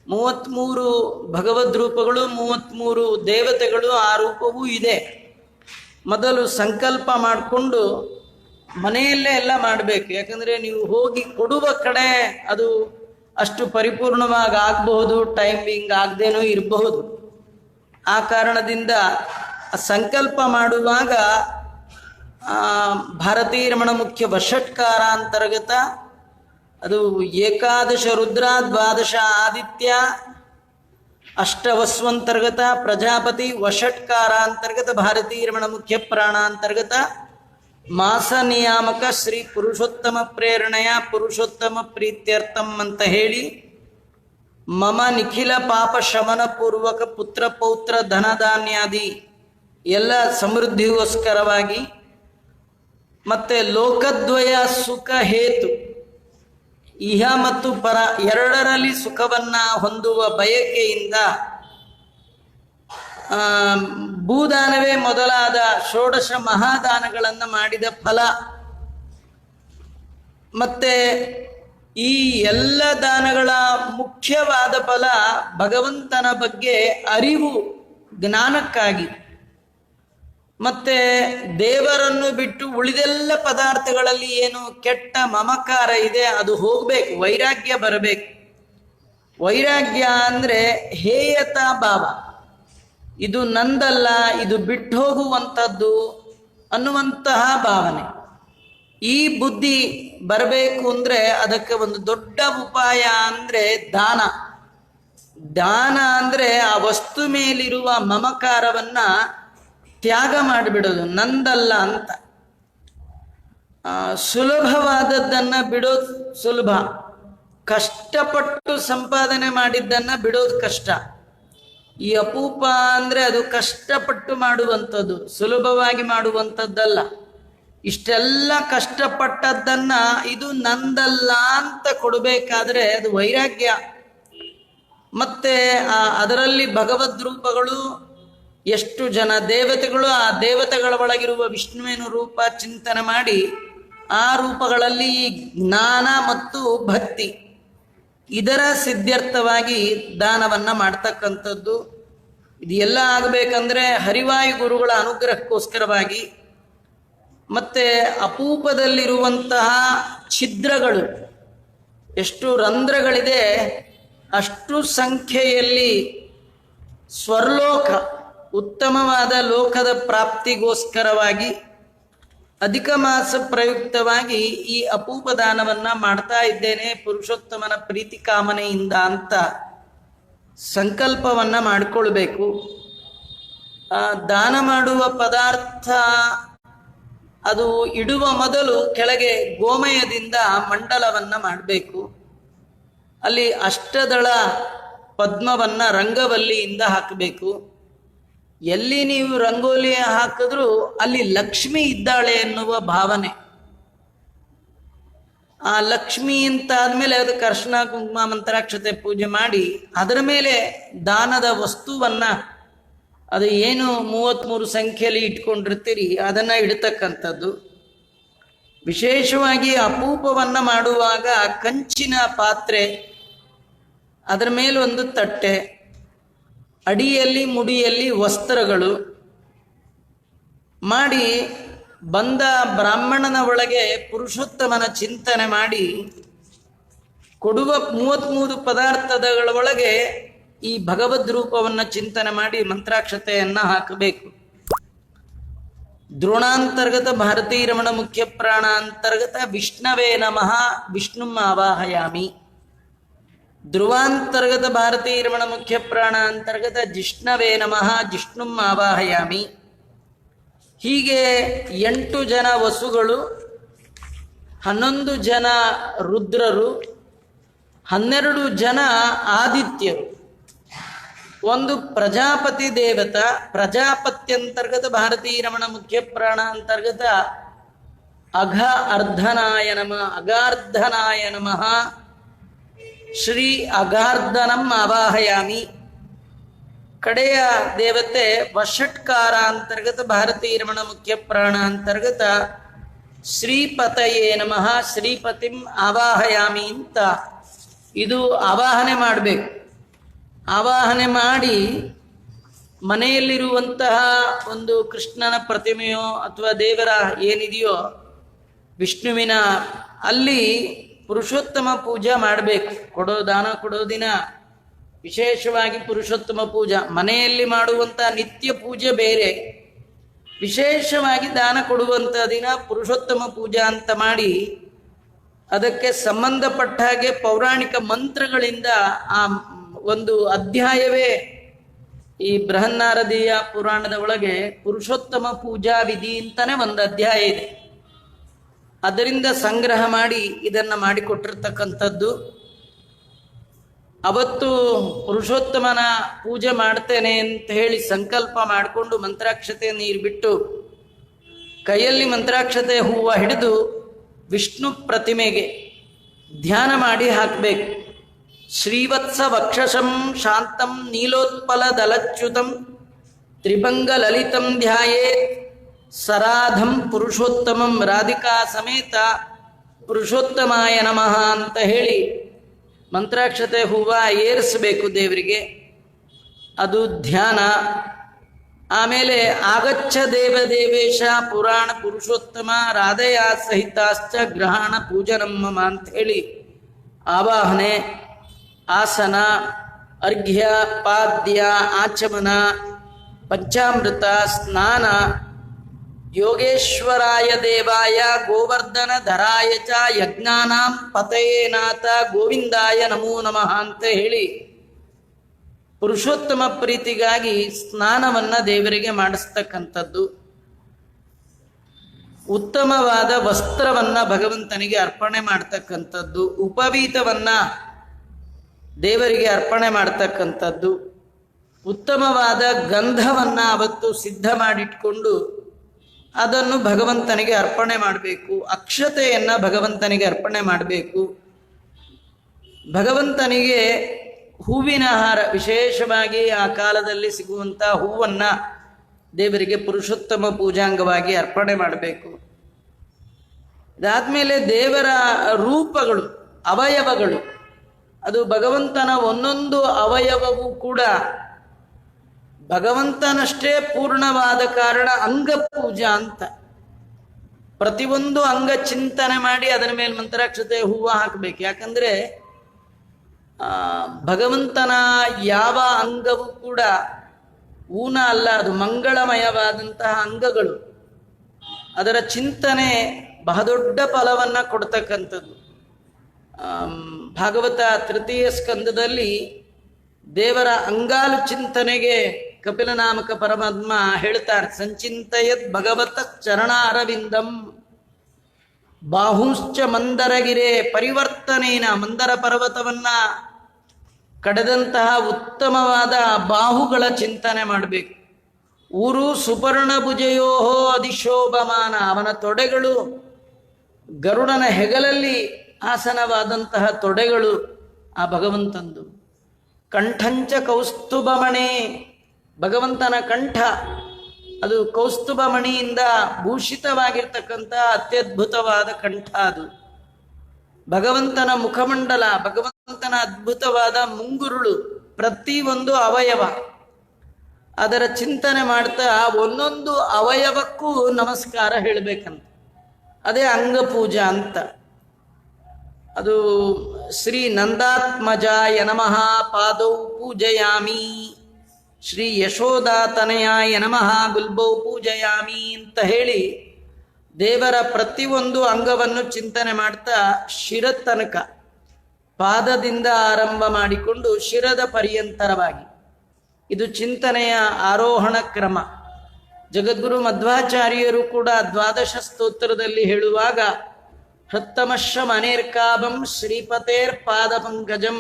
33 ಭಗವದ್ ರೂಪಗಳು, 33 ದೇವತೆಗಳು, ಆ ರೂಪವೂ ಇದೆ. ಮೊದಲು ಸಂಕಲ್ಪ ಮಾಡಿಕೊಂಡು ಮನೆಯಲ್ಲೇ ಎಲ್ಲ ಮಾಡಬೇಕು. ಯಾಕಂದರೆ ನೀವು ಹೋಗಿ ಕೊಡುವ ಕಡೆ ಅದು ಅಷ್ಟು ಪರಿಪೂರ್ಣವಾಗಿ ಆಗಬಹುದು, ಟೈಮಿಂಗ್ ಆಗದೇನೂ ಇರಬಹುದು. ಆ ಕಾರಣದಿಂದ ಸಂಕಲ್ಪ ಮಾಡುವಾಗ ಭಾರತೀಯ ರಮಣ ಮುಖ್ಯ ವಷಟ್ಕಾರ ಅಂತರ್ಗತ ಅದು ಏಕಾದಶ ರುದ್ರ, ದ್ವಾದಶ ಆದಿತ್ಯ, ಅಷ್ಟವಸ್ವಂತರ್ಗತ ಪ್ರಜಾಪತಿ, ವಷಟ್ಕಾರ ಅಂತರ್ಗತ ಭಾರತೀಯ ರಮಣ ಮುಖ್ಯ ಪ್ರಾಣಾಂತರ್ಗತ ಮಾಸ ನಿಯಾಮಕ ಶ್ರೀ ಪುರುಷೋತ್ತಮ ಪ್ರೇರಣೆಯ ಪುರುಷೋತ್ತಮ ಪ್ರೀತ್ಯರ್ಥಂ ಅಂತ ಹೇಳಿ ಮಮ ನಿಖಿಲ ಪಾಪ ಶಮನ ಪೂರ್ವಕ ಪುತ್ರ ಪೌತ್ರ ಧನಧಾನ್ಯಾದಿ ಎಲ್ಲ ಸಮೃದ್ಧಿಗೋಸ್ಕರವಾಗಿ, ಮತ್ತೆ ಲೋಕದ್ವಯ ಸುಖ ಹೇತು, ಇಹ ಮತ್ತು ಪರ ಎರಡರಲ್ಲಿ ಸುಖವನ್ನ ಹೊಂದುವ ಬಯಕೆಯಿಂದ ಭೂದಾನವೇ ಮೊದಲಾದ ಷೋಡಶ ಮಹಾದಾನಗಳನ್ನು ಮಾಡಿದ ಫಲ. ಮತ್ತೆ ಈ ಎಲ್ಲ ದಾನಗಳ ಮುಖ್ಯವಾದ ಫಲ ಭಗವಂತನ ಬಗ್ಗೆ ಅರಿವು, ಜ್ಞಾನಕ್ಕಾಗಿ. ಮತ್ತೆ ದೇವರನ್ನು ಬಿಟ್ಟು ಉಳಿದೆಲ್ಲ ಪದಾರ್ಥಗಳಲ್ಲಿ ಏನು ಕೆಟ್ಟ ಮಮಕಾರ ಇದೆ ಅದು ಹೋಗ್ಬೇಕು, ವೈರಾಗ್ಯ ಬರಬೇಕು. ವೈರಾಗ್ಯ ಅಂದರೆ ಹೇಯತಾ ಭಾವ, ಇದು ನಂದಲ್ಲ, ಇದು ಬಿಟ್ಟು ಹೋಗುವಂಥದ್ದು ಅನ್ನುವಂತಹ ಭಾವನೆ. ಈ ಬುದ್ಧಿ ಬರಬೇಕು ಅಂದರೆ ಅದಕ್ಕೆ ಒಂದು ದೊಡ್ಡ ಉಪಾಯ ಅಂದರೆ ದಾನ. ದಾನ ಅಂದರೆ ಆ ವಸ್ತು ಮೇಲಿರುವ ಮಮಕಾರವನ್ನು ತ್ಯಾಗ ಮಾಡಿಬಿಡೋದು, ನಂದಲ್ಲ ಅಂತ. ಸುಲಭವಾದದ್ದನ್ನು ಬಿಡೋದು ಸುಲಭ, ಕಷ್ಟಪಟ್ಟು ಸಂಪಾದನೆ ಮಾಡಿದ್ದನ್ನು ಬಿಡೋದು ಕಷ್ಟ. ಈ ಅಪೂಪ ಅಂದರೆ ಅದು ಕಷ್ಟಪಟ್ಟು ಮಾಡುವಂಥದ್ದು, ಸುಲಭವಾಗಿ ಮಾಡುವಂಥದ್ದಲ್ಲ. ಇಷ್ಟೆಲ್ಲ ಕಷ್ಟಪಟ್ಟದ್ದನ್ನ ಇದು ನಂದಲ್ಲ ಅಂತ ಕೊಡಬೇಕಾದ್ರೆ ಅದು ವೈರಾಗ್ಯ. ಮತ್ತೆ ಅದರಲ್ಲಿ ಭಗವದ್ ರೂಪಗಳು, ಎಷ್ಟು ಜನ ದೇವತೆಗಳು, ಆ ದೇವತೆಗಳ ಒಳಗಿರುವ ವಿಷ್ಣುವಿನ ರೂಪ ಚಿಂತನೆ ಮಾಡಿ ಆ ರೂಪಗಳಲ್ಲಿ ಜ್ಞಾನ ಮತ್ತು ಭಕ್ತಿ ಇದರ ಸಿದ್ಧಾರ್ಥವಾಗಿ ದಾನವನ್ನು ಮಾಡ್ತಕ್ಕಂಥದ್ದು. ಇದು ಎಲ್ಲ ಆಗಬೇಕಂದ್ರೆ ಹರಿವಾಯು ಗುರುಗಳ ಅನುಗ್ರಹಕ್ಕೋಸ್ಕರವಾಗಿ, ಮತ್ತು ಅಪೂಪದಲ್ಲಿರುವಂತಹ ಛಿದ್ರಗಳು, ಎಷ್ಟು ರಂಧ್ರಗಳಿದೆ ಅಷ್ಟು ಸಂಖ್ಯೆಯಲ್ಲಿ ಸ್ವರ್ಲೋಕ, ಉತ್ತಮವಾದ ಲೋಕದ ಪ್ರಾಪ್ತಿಗೋಸ್ಕರವಾಗಿ ಅಧಿಕ ಮಾಸ ಪ್ರಯುಕ್ತವಾಗಿ ಈ ಅಪೂಪ ದಾನವನ್ನು ಮಾಡ್ತಾ ಇದ್ದೇನೆ ಪುರುಷೋತ್ತಮನ ಪ್ರೀತಿ ಕಾಮನೆಯಿಂದ ಅಂತ ಸಂಕಲ್ಪವನ್ನು ಮಾಡಿಕೊಳ್ಬೇಕು. ದಾನ ಮಾಡುವ ಪದಾರ್ಥ ಅದು ಇಡುವ ಮೊದಲು ಕೆಳಗೆ ಗೋಮಯದಿಂದ ಮಂಡಲವನ್ನು ಮಾಡಬೇಕು. ಅಲ್ಲಿ ಅಷ್ಟದಳ ಪದ್ಮವನ್ನು ರಂಗವಲ್ಲಿಯಿಂದ ಹಾಕಬೇಕು. ಎಲ್ಲಿ ನೀವು ರಂಗೋಲಿ ಹಾಕಿದ್ರೂ ಅಲ್ಲಿ ಲಕ್ಷ್ಮಿ ಇದ್ದಾಳೆ ಎನ್ನುವ ಭಾವನೆ. ಆ ಲಕ್ಷ್ಮಿ ಅಂತಾದ್ಮೇಲೆ ಅದಕ್ಕೆ ಅರ್ಶನ ಕುಂಕುಮ ಮಂತ್ರಾಕ್ಷತೆ ಪೂಜೆ ಮಾಡಿ ಅದರ ಮೇಲೆ ದಾನದ ವಸ್ತುವನ್ನು, ಅದು ಏನು 33 ಸಂಖ್ಯೆಯಲ್ಲಿ ಇಟ್ಕೊಂಡಿರ್ತೀರಿ ಅದನ್ನು ಇಡ್ತಕ್ಕಂಥದ್ದು. ವಿಶೇಷವಾಗಿ ಅಪೂಪವನ್ನು ಮಾಡುವಾಗ ಕಂಚಿನ ಪಾತ್ರೆ, ಅದರ ಮೇಲೆ ಒಂದು ತಟ್ಟೆ, ಅಡಿಯಲ್ಲಿ ಮುಡಿಯಲ್ಲಿ ವಸ್ತ್ರಗಳು ಮಾಡಿ ಬಂದ ಬ್ರಾಹ್ಮಣನ ಒಳಗೆ ಪುರುಷೋತ್ತಮನ ಚಿಂತನೆ ಮಾಡಿ ಕೊಡುವ 33 ಪದಾರ್ಥಗಳ ಒಳಗೆ ಈ ಭಗವದ್ ರೂಪವನ್ನು ಚಿಂತನೆ ಮಾಡಿ ಮಂತ್ರಾಕ್ಷತೆಯನ್ನು ಹಾಕಬೇಕು. ದ್ರೋಣಾಂತರ್ಗತ ಭಾರತೀ ರಮಣ ಮುಖ್ಯ ಪ್ರಾಣಾಂತರ್ಗತ ವಿಷ್ಣವೇ ನಮಃ ವಿಷ್ಣುಂ ಆವಾಹಯಾಮಿ. ಧ್ರುವಾಂತರ್ಗತ ಭಾರತೀ ರಮಣ ಮುಖ್ಯ ಪ್ರಾಣಾಂತರ್ಗತ ಜಿಷ್ಣವೇ ನಮಃ ಜಿಷ್ಣುಂ ಆವಾಹಯಾಮಿ. ಹೀಗೆ 8 ಜನ ವಸುಗಳು, 11 ಜನ ರುದ್ರರು, 12 ಜನ ಆದಿತ್ಯರು, ಒಂದು ಪ್ರಜಾಪತಿ ದೇವತಾ. ಪ್ರಜಾಪತ್ಯಂತರ್ಗತ ಭಾರತೀ ರಮಣ ಮುಖ್ಯ ಪ್ರಾಣಾಂತರ್ಗತ ಅರ್ಧನಾಯ ನಮಃ ಅಗಾರ್ಧನಾಯ ನಮಃ ಶ್ರೀ ಅಗಾರ್ಧನಂ ಆವಾಹಯಾಮಿ. ಕಡೆಯ ದೇವತೆ ವಷಟ್ಕಾರ ಅಂತರ್ಗತ ಭಾರತೀ ರಮಣ ಮುಖ್ಯ ಪ್ರಾಣಾಂತರ್ಗತ ಶ್ರೀಪತಯೇ ನಮಃ ಶ್ರೀಪತಿಂ ಆವಾಹಯಾಮಿ ಅಂತ ಇದು ಆವಾಹನೆ ಮಾಡಬೇಕು. ಆವಾಹನೆ ಮಾಡಿ ಮನೆಯಲ್ಲಿರುವಂತಹ ಒಂದು ಕೃಷ್ಣನ ಪ್ರತಿಮೆಯೋ ಅಥವಾ ದೇವರ ಏನಿದೆಯೋ ವಿಷ್ಣುವಿನ ಅಲ್ಲಿ ಪುರುಷೋತ್ತಮ ಪೂಜಾ ಮಾಡಬೇಕು. ದಾನ ಕೊಡೋ ದಿನ ವಿಶೇಷವಾಗಿ ಪುರುಷೋತ್ತಮ ಪೂಜಾ. ಮನೆಯಲ್ಲಿ ಮಾಡುವಂಥ ನಿತ್ಯ ಪೂಜೆ ಬೇರೆ, ವಿಶೇಷವಾಗಿ ದಾನ ಕೊಡುವಂಥ ದಿನ ಪುರುಷೋತ್ತಮ ಪೂಜಾ ಅಂತ ಮಾಡಿ ಅದಕ್ಕೆ ಸಂಬಂಧಪಟ್ಟ ಹಾಗೆ ಪೌರಾಣಿಕ ಮಂತ್ರಗಳಿಂದ ಆ ಒಂದು ಅಧ್ಯಾಯವೇ ಈ ಬೃಹನ್ನಾರದೀಯ ಪುರಾಣದ ಒಳಗೆ ಪುರುಷೋತ್ತಮ ಪೂಜಾ ವಿಧಿ ಅಂತಾನೆ ಒಂದು ಅಧ್ಯಾಯ ಇದೆ. ಅದರಿಂದ ಸಂಗ್ರಹ ಮಾಡಿ ಇದನ್ನು ಮಾಡಿಕೊಟ್ಟಿರ್ತಕ್ಕಂಥದ್ದು. ಅವತ್ತು ಪುರುಷೋತ್ತಮನ ಪೂಜೆ ಮಾಡ್ತೇನೆ ಅಂತ ಹೇಳಿ ಸಂಕಲ್ಪ ಮಾಡಿಕೊಂಡು ಮಂತ್ರಾಕ್ಷತೆ ನೀರು ಬಿಟ್ಟು ಕೈಯಲ್ಲಿ ಮಂತ್ರಾಕ್ಷತೆ ಹೂವು ಹಿಡಿದು ವಿಷ್ಣು ಪ್ರತಿಮೆಗೆ ಧ್ಯಾನ ಮಾಡಿ ಹಾಕಬೇಕು. ಶ್ರೀವತ್ಸ ವಕ್ಷಸಂ ಶಾಂತಂ ನೀಲೋತ್ಪಲ ದಲಚ್ಯುತಂ ತ್ರಿಭಂಗ ಲಲಿತಂ ಧ್ಯಾಯೇತ್ ಸರಾಧಂ ಪುರುಷೋತ್ತಮಂ ರಾಧಿಕಾ ಸಮೇತ ಪುರುಷೋತ್ತಮಾಯ ನಮಃ ಅಂತ ಹೇಳಿ ಮಂತ್ರಾಕ್ಷತೆ ಹೂವ ಏರಿಸಬೇಕು ದೇವರಿಗೆ. ಅದು ಧ್ಯಾನ. ಆಮೇಲೆ ಆಗಚ್ಚ ದೇವದೇವೇಶ ಪುರಾಣ ಪುರುಷೋತ್ತಮ ರಾಧೆಯ ಸಹಿತಾಶ್ಚ ಗ್ರಹಣ ಪೂಜನಂ ಮಮ ಅಂತ ಹೇಳಿ ಆವಾಹನೆ. ಆಸನ, ಅರ್ಘ್ಯ, ಪಾದ್ಯ, ಆಚಮನ, ಪಂಚಾಮೃತ, ಸ್ನಾನ, ಯೋಗೇಶ್ವರಾಯ ದೇವಾಯ ಗೋವರ್ಧನ ಧರಾಯ ಚ ಯಜ್ಞಾನಾಂ ಪತಯೇನಾಥ ಗೋವಿಂದಾಯ ನಮೋ ನಮಃ ಅಂತ ಹೇಳಿ ಪುರುಷೋತ್ತಮ ಪ್ರೀತಿಗಾಗಿ ಸ್ನಾನವನ್ನ ದೇವರಿಗೆ ಮಾಡಿಸ್ತಕ್ಕಂಥದ್ದು. ಉತ್ತಮವಾದ ವಸ್ತ್ರವನ್ನ ಭಗವಂತನಿಗೆ ಅರ್ಪಣೆ ಮಾಡ್ತಕ್ಕಂಥದ್ದು, ಉಪವೀತವನ್ನ ದೇವರಿಗೆ ಅರ್ಪಣೆ ಮಾಡ್ತಕ್ಕಂಥದ್ದು, ಉತ್ತಮವಾದ ಗಂಧವನ್ನ ಅವತ್ತು ಸಿದ್ಧ ಮಾಡಿಟ್ಕೊಂಡು ಅದನ್ನು ಭಗವಂತನಿಗೆ ಅರ್ಪಣೆ ಮಾಡಬೇಕು. ಅಕ್ಷತೆಯನ್ನ ಭಗವಂತನಿಗೆ ಅರ್ಪಣೆ ಮಾಡಬೇಕು. ಭಗವಂತನಿಗೆ ಹೂವಿನ ಹಾರ, ವಿಶೇಷವಾಗಿ ಆ ಕಾಲದಲ್ಲಿ ಸಿಗುವಂಥ ಹೂವನ್ನ ದೇವರಿಗೆ ಪುರುಷೋತ್ತಮ ಪೂಜಾಂಗವಾಗಿ ಅರ್ಪಣೆ ಮಾಡಬೇಕು. ಇದಾದ್ಮೇಲೆ ದೇವರ ರೂಪಗಳು, ಅವಯವಗಳು, ಅದು ಭಗವಂತನ ಒಂದೊಂದು ಅವಯವವೂ ಕೂಡ ಭಗವಂತನಷ್ಟೇ ಪೂರ್ಣವಾದ ಕಾರಣ ಅಂಗಪೂಜಾ ಅಂತ. ಪ್ರತಿಯೊಂದು ಅಂಗ ಚಿಂತನೆ ಮಾಡಿ ಅದರ ಮೇಲೆ ಮಂತ್ರಾಕ್ಷತೆ ಹೂವು ಹಾಕಬೇಕು. ಯಾಕಂದ್ರೆ ಭಗವಂತನ ಯಾವ ಅಂಗವೂ ಕೂಡ ಊನ ಅಲ್ಲ, ಅದು ಮಂಗಳಮಯವಾದಂತಹ ಅಂಗಗಳು. ಅದರ ಚಿಂತನೆ ಬಹುದೊಡ್ಡ ಫಲವನ್ನ ಕೊಡ್ತಕ್ಕಂಥದ್ದು. ಭಾಗವತ ತೃತೀಯ ಸ್ಕಂದದಲ್ಲಿ ದೇವರ ಅಂಗಾಲು ಚಿಂತನೆಗೆ ಕಪಿಲನಾಮಕ ಪರಮಾತ್ಮ ಹೇಳ್ತಾರೆ, ಸಂಚಿಂತಯದ್ ಭಗವತ ಚರಣ ಅರವಿಂದಂ ಬಾಹುಶ್ಚ ಮಂದರಗಿರೆ ಪರಿವರ್ತನೇನ. ಮಂದರ ಪರ್ವತವನ್ನ ಕಡೆದಂತಹ ಉತ್ತಮವಾದ ಬಾಹುಗಳ ಚಿಂತನೆ ಮಾಡಬೇಕು. ಊರು ಸುಪರ್ಣ ಭುಜಯೋಹೋ ಅಧಿಶೋಭಮಾನ. ಅವನ ತೊಡೆಗಳು ಗರುಡನ ಹೆಗಲಲ್ಲಿ ಆಸನವಾದಂತಹ ತೊಡೆಗಳು ಆ ಭಗವಂತಂದು. ಕಂಠಂಚ ಕೌಸ್ತುಭಮಣಿ, ಭಗವಂತನ ಕಂಠ ಅದು ಕೌಸ್ತುಭಮಣಿಯಿಂದ ಭೂಷಿತವಾಗಿರ್ತಕ್ಕಂಥ ಅತ್ಯದ್ಭುತವಾದ ಕಂಠ. ಅದು ಭಗವಂತನ ಮುಖಮಂಡಲ, ಭಗವಂತನ ಅದ್ಭುತವಾದ ಮುಂಗುರುಳು, ಪ್ರತಿಯೊಂದು ಅವಯವ ಅದರ ಚಿಂತನೆ ಮಾಡ್ತಾ ಒಂದೊಂದು ಅವಯವಕ್ಕೂ ನಮಸ್ಕಾರ ಹೇಳಬೇಕಂತ. ಅದೇ ಅಂಗಪೂಜಾ ಅಂತ. ಅದು ಶ್ರೀ ನಂದಾತ್ಮಜಾಯ ನಮಃ ಪಾದೌ ಪೂಜಯಾಮಿ, ಶ್ರೀ ಯಶೋದಾತನಯಾಯ ನಮಃ ಗುಲ್ಬೌ ಪೂಜಯಾಮಿ ಅಂತ ಹೇಳಿ ದೇವರ ಪ್ರತಿಯೊಂದು ಅಂಗವನ್ನು ಚಿಂತನೆ ಮಾಡ್ತಾ ಶಿರದ ತನಕ, ಪಾದದಿಂದ ಆರಂಭ ಮಾಡಿಕೊಂಡು ಶಿರದ ಪರ್ಯಂತರವಾಗಿ ಇದು ಚಿಂತನೆಯ ಆರೋಹಣ ಕ್ರಮ. ಜಗದ್ಗುರು ಮಧ್ವಾಚಾರ್ಯರು ಕೂಡ ದ್ವಾದಶ ಸ್ತೋತ್ರದಲ್ಲಿ ಹೇಳುವಾಗ ಹೃತ್ತಮಶ್ಯ ಮನೇರ್ಕಾಭಂ ಶ್ರೀಪತೇರ್ ಪಾದ ಪಂಕಜಂ,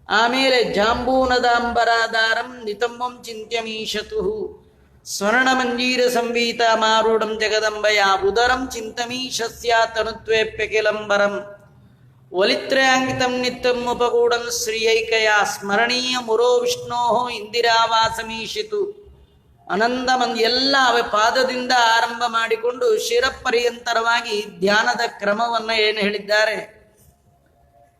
ಆಮೇಲೆ ಜಾಂಬೂನದಾಂಬರಾಧಾರಂ ನಿತಂಬಂ ಚಿಂತ್ಯಮೀಶತು ಸ್ವರ್ಣಮಂಜೀರ ಸಂವೀತ ಮಾರೂಢಂ ಜಗದಂಬಯ ಉದರಂ ಚಿಂತಮೀಶಸ್ಯ ತನುತ್ವೇಪ್ಯಕಿಲಂಬರಂ ಒಲಿತ್ರಯಾಂಗಿತಂ ನಿತ್ಯಂ ಉಪಗೂಢಂ ಶ್ರೀಯೈಕಯ ಸ್ಮರಣೀಯ ಮುರೋ ವಿಷ್ಣೋ ಇಂದಿರಾವಾಸಮೀಶಿತು ಎಲ್ಲ ಪಾದದಿಂದ ಆರಂಭ ಮಾಡಿಕೊಂಡು ಶಿರಪರ್ಯಂತರವಾಗಿ ಧ್ಯಾನದ ಕ್ರಮವನ್ನು ಏನು ಹೇಳಿದ್ದಾರೆ.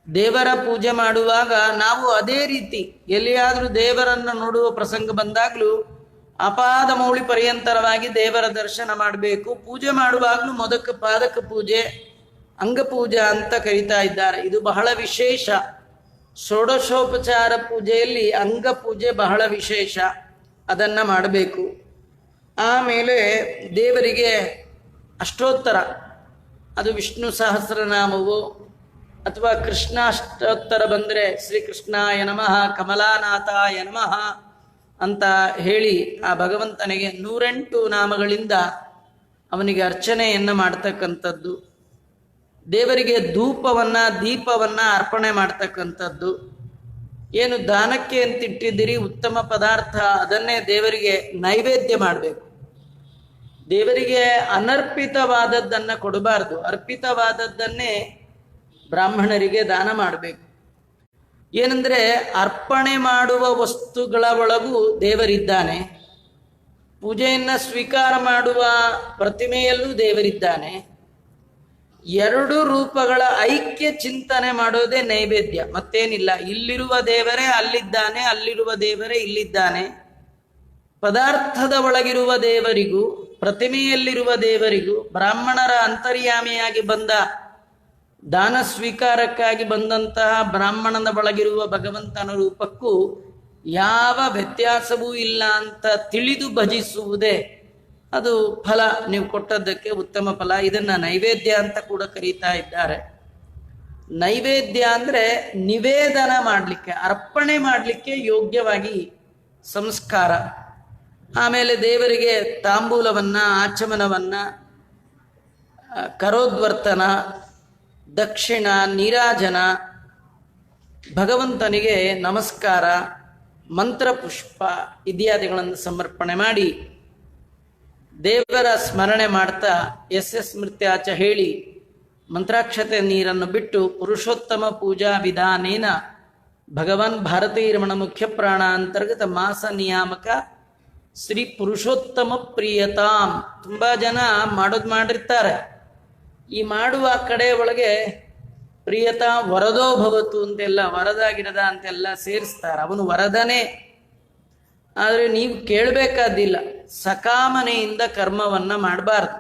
ದೇವರ ಪೂಜೆ ಮಾಡುವಾಗ ನಾವು ಅದೇ ರೀತಿ ಎಲ್ಲಿಯಾದರೂ ದೇವರನ್ನು ನೋಡುವ ಪ್ರಸಂಗ ಬಂದಾಗಲೂ ಅಪಾದ ಮೌಳಿ ಪರ್ಯಂತರವಾಗಿ ದೇವರ ದರ್ಶನ ಮಾಡಬೇಕು. ಪೂಜೆ ಮಾಡುವಾಗಲೂ ಮೊದಕ ಪಾದಕ ಪೂಜೆ, ಅಂಗಪೂಜಾ ಅಂತ ಕರೀತಾ ಇದ್ದಾರೆ. ಇದು ಬಹಳ ವಿಶೇಷ. ಷೋಡಶೋಪಚಾರ ಪೂಜೆಯಲ್ಲಿ ಅಂಗಪೂಜೆ ಬಹಳ ವಿಶೇಷ, ಅದನ್ನು ಮಾಡಬೇಕು. ಆಮೇಲೆ ದೇವರಿಗೆ ಅಷ್ಟೋತ್ತರ, ಅದು ವಿಷ್ಣು ಸಹಸ್ರನಾಮವು ಅಥವಾ ಕೃಷ್ಣ ಅಷ್ಟೋತ್ತರ ಬಂದರೆ ಶ್ರೀಕೃಷ್ಣಾಯ ನಮಃ ಕಮಲಾನಾಥಾಯ ನಮಃ ಅಂತ ಹೇಳಿ ಆ ಭಗವಂತನಿಗೆ 108 ನಾಮಗಳಿಂದ ಅವನಿಗೆ ಅರ್ಚನೆಯನ್ನು ಮಾಡ್ತಕ್ಕಂಥದ್ದು. ದೇವರಿಗೆ ಧೂಪವನ್ನು ದೀಪವನ್ನು ಅರ್ಪಣೆ ಮಾಡ್ತಕ್ಕಂಥದ್ದು. ಏನು ದಾನಕ್ಕೆ ಅಂತಿಟ್ಟಿದ್ದೀರಿ ಉತ್ತಮ ಪದಾರ್ಥ, ಅದನ್ನೇ ದೇವರಿಗೆ ನೈವೇದ್ಯ ಮಾಡಬೇಕು. ದೇವರಿಗೆ ಅನರ್ಪಿತವಾದದ್ದನ್ನು ಕೊಡಬಾರ್ದು, ಅರ್ಪಿತವಾದದ್ದನ್ನೇ ಬ್ರಾಹ್ಮಣರಿಗೆ ದಾನ ಮಾಡಬೇಕು. ಏನಂದ್ರೆ ಅರ್ಪಣೆ ಮಾಡುವ ವಸ್ತುಗಳ ಒಳಗೂ ದೇವರಿದ್ದಾನೆ, ಪೂಜೆಯನ್ನು ಸ್ವೀಕಾರ ಮಾಡುವ ಪ್ರತಿಮೆಯಲ್ಲೂ ದೇವರಿದ್ದಾನೆ. ಎರಡು ರೂಪಗಳ ಐಕ್ಯ ಚಿಂತನೆ ಮಾಡೋದೇ ನೈವೇದ್ಯ, ಮತ್ತೇನಿಲ್ಲ. ಇಲ್ಲಿರುವ ದೇವರೇ ಅಲ್ಲಿದ್ದಾನೆ, ಅಲ್ಲಿರುವ ದೇವರೇ ಇಲ್ಲಿದ್ದಾನೆ. ಪದಾರ್ಥದ ಒಳಗಿರುವ ದೇವರಿಗೂ ಪ್ರತಿಮೆಯಲ್ಲಿರುವ ದೇವರಿಗೂ ಬ್ರಾಹ್ಮಣರ ಅಂತರ್ಯಾಮಿಯಾಗಿ ಬಂದ ದಾನ ಸ್ವೀಕಾರಕ್ಕಾಗಿ ಬಂದಂತಹ ಬ್ರಾಹ್ಮಣನ ಒಳಗಿರುವ ಭಗವಂತನ ರೂಪಕ್ಕೂ ಯಾವ ವ್ಯತ್ಯಾಸವೂ ಇಲ್ಲ ಅಂತ ತಿಳಿದು ಭಜಿಸುವುದೇ ಅದು ಫಲ. ನೀವು ಕೊಟ್ಟದ್ದಕ್ಕೆ ಉತ್ತಮ ಫಲ. ಇದನ್ನ ನೈವೇದ್ಯ ಅಂತ ಕೂಡ ಕರೀತಾ ಇದ್ದಾರೆ. ನೈವೇದ್ಯ ಅಂದ್ರೆ ನಿವೇದನ ಮಾಡಲಿಕ್ಕೆ, ಅರ್ಪಣೆ ಮಾಡಲಿಕ್ಕೆ ಯೋಗ್ಯವಾಗಿ ಸಂಸ್ಕಾರ. ಆಮೇಲೆ ದೇವರಿಗೆ ತಾಂಬೂಲವನ್ನ, ಆಚಮನವನ್ನ, ಕರೋದ್ವರ್ತನ, ದಕ್ಷಿಣ, ನೀರಾಜನ, ಭಗವಂತನಿಗೆ ನಮಸ್ಕಾರ, ಮಂತ್ರಪುಷ್ಪ ಇತ್ಯಾದಿಗಳನ್ನು ಸಮರ್ಪಣೆ ಮಾಡಿ ದೇವರ ಸ್ಮರಣೆ ಮಾಡ್ತಾ ಸ್ಮೃತ್ಯಾಚ ಹೇಳಿ ಮಂತ್ರಾಕ್ಷತೆ ನೀರನ್ನು ಬಿಟ್ಟು ಪುರುಷೋತ್ತಮ ಪೂಜಾ ವಿಧಾನೇನ ಭಗವಾನ್ ಭಾರತೀರಮಣ ಮುಖ್ಯ ಪ್ರಾಣ ಅಂತರ್ಗತ ಮಾಸ ನಿಯಾಮಕ ಶ್ರೀ ಪುರುಷೋತ್ತಮ ಪ್ರಿಯತಾಂ. ತುಂಬ ಜನ ಮಾಡಿರ್ತಾರೆ. ಈ ಮಾಡುವ ಕಡೆ ಒಳಗೆ ಪ್ರಿಯತಾ ವರದೋ ಭವತು ಅಂತೆಲ್ಲ, ವರದಾಗಿರದ ಅಂತೆಲ್ಲ ಸೇರಿಸ್ತಾರೆ. ಅವನು ವರದನೇ. ಆದರೆ ನೀವು ಕೇಳಬೇಕಾದಿಲ್ಲ. ಸಕಾಮನೆಯಿಂದ ಕರ್ಮವನ್ನು ಮಾಡಬಾರ್ದು,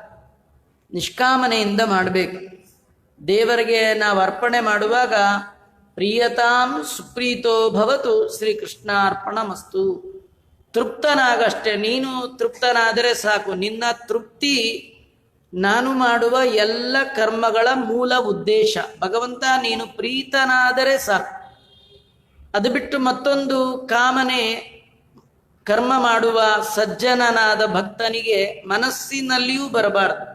ನಿಷ್ಕಾಮನೆಯಿಂದ ಮಾಡಬೇಕು. ದೇವರಿಗೆ ನಾವು ಅರ್ಪಣೆ ಮಾಡುವಾಗ ಪ್ರಿಯತಾಂ ಸುಪ್ರೀತೋ ಭವತು ಶ್ರೀಕೃಷ್ಣಾರ್ಪಣಮಸ್ತು. ತೃಪ್ತನಾಗಷ್ಟೇ. ನೀನು ತೃಪ್ತನಾದರೆ ಸಾಕು. ನಿನ್ನ ತೃಪ್ತಿ ನಾನು ಮಾಡುವ ಎಲ್ಲ ಕರ್ಮಗಳ ಮೂಲ ಉದ್ದೇಶ. ಭಗವಂತ ನೀನು ಪ್ರೀತನಾದರೆ ಸಾಕು. ಅದು ಬಿಟ್ಟು ಮತ್ತೊಂದು ಕಾಮನೆ ಕರ್ಮ ಮಾಡುವ ಸಜ್ಜನನಾದ ಭಕ್ತನಿಗೆ ಮನಸ್ಸಿನಲ್ಲಿಯೂ ಬರಬಾರದು.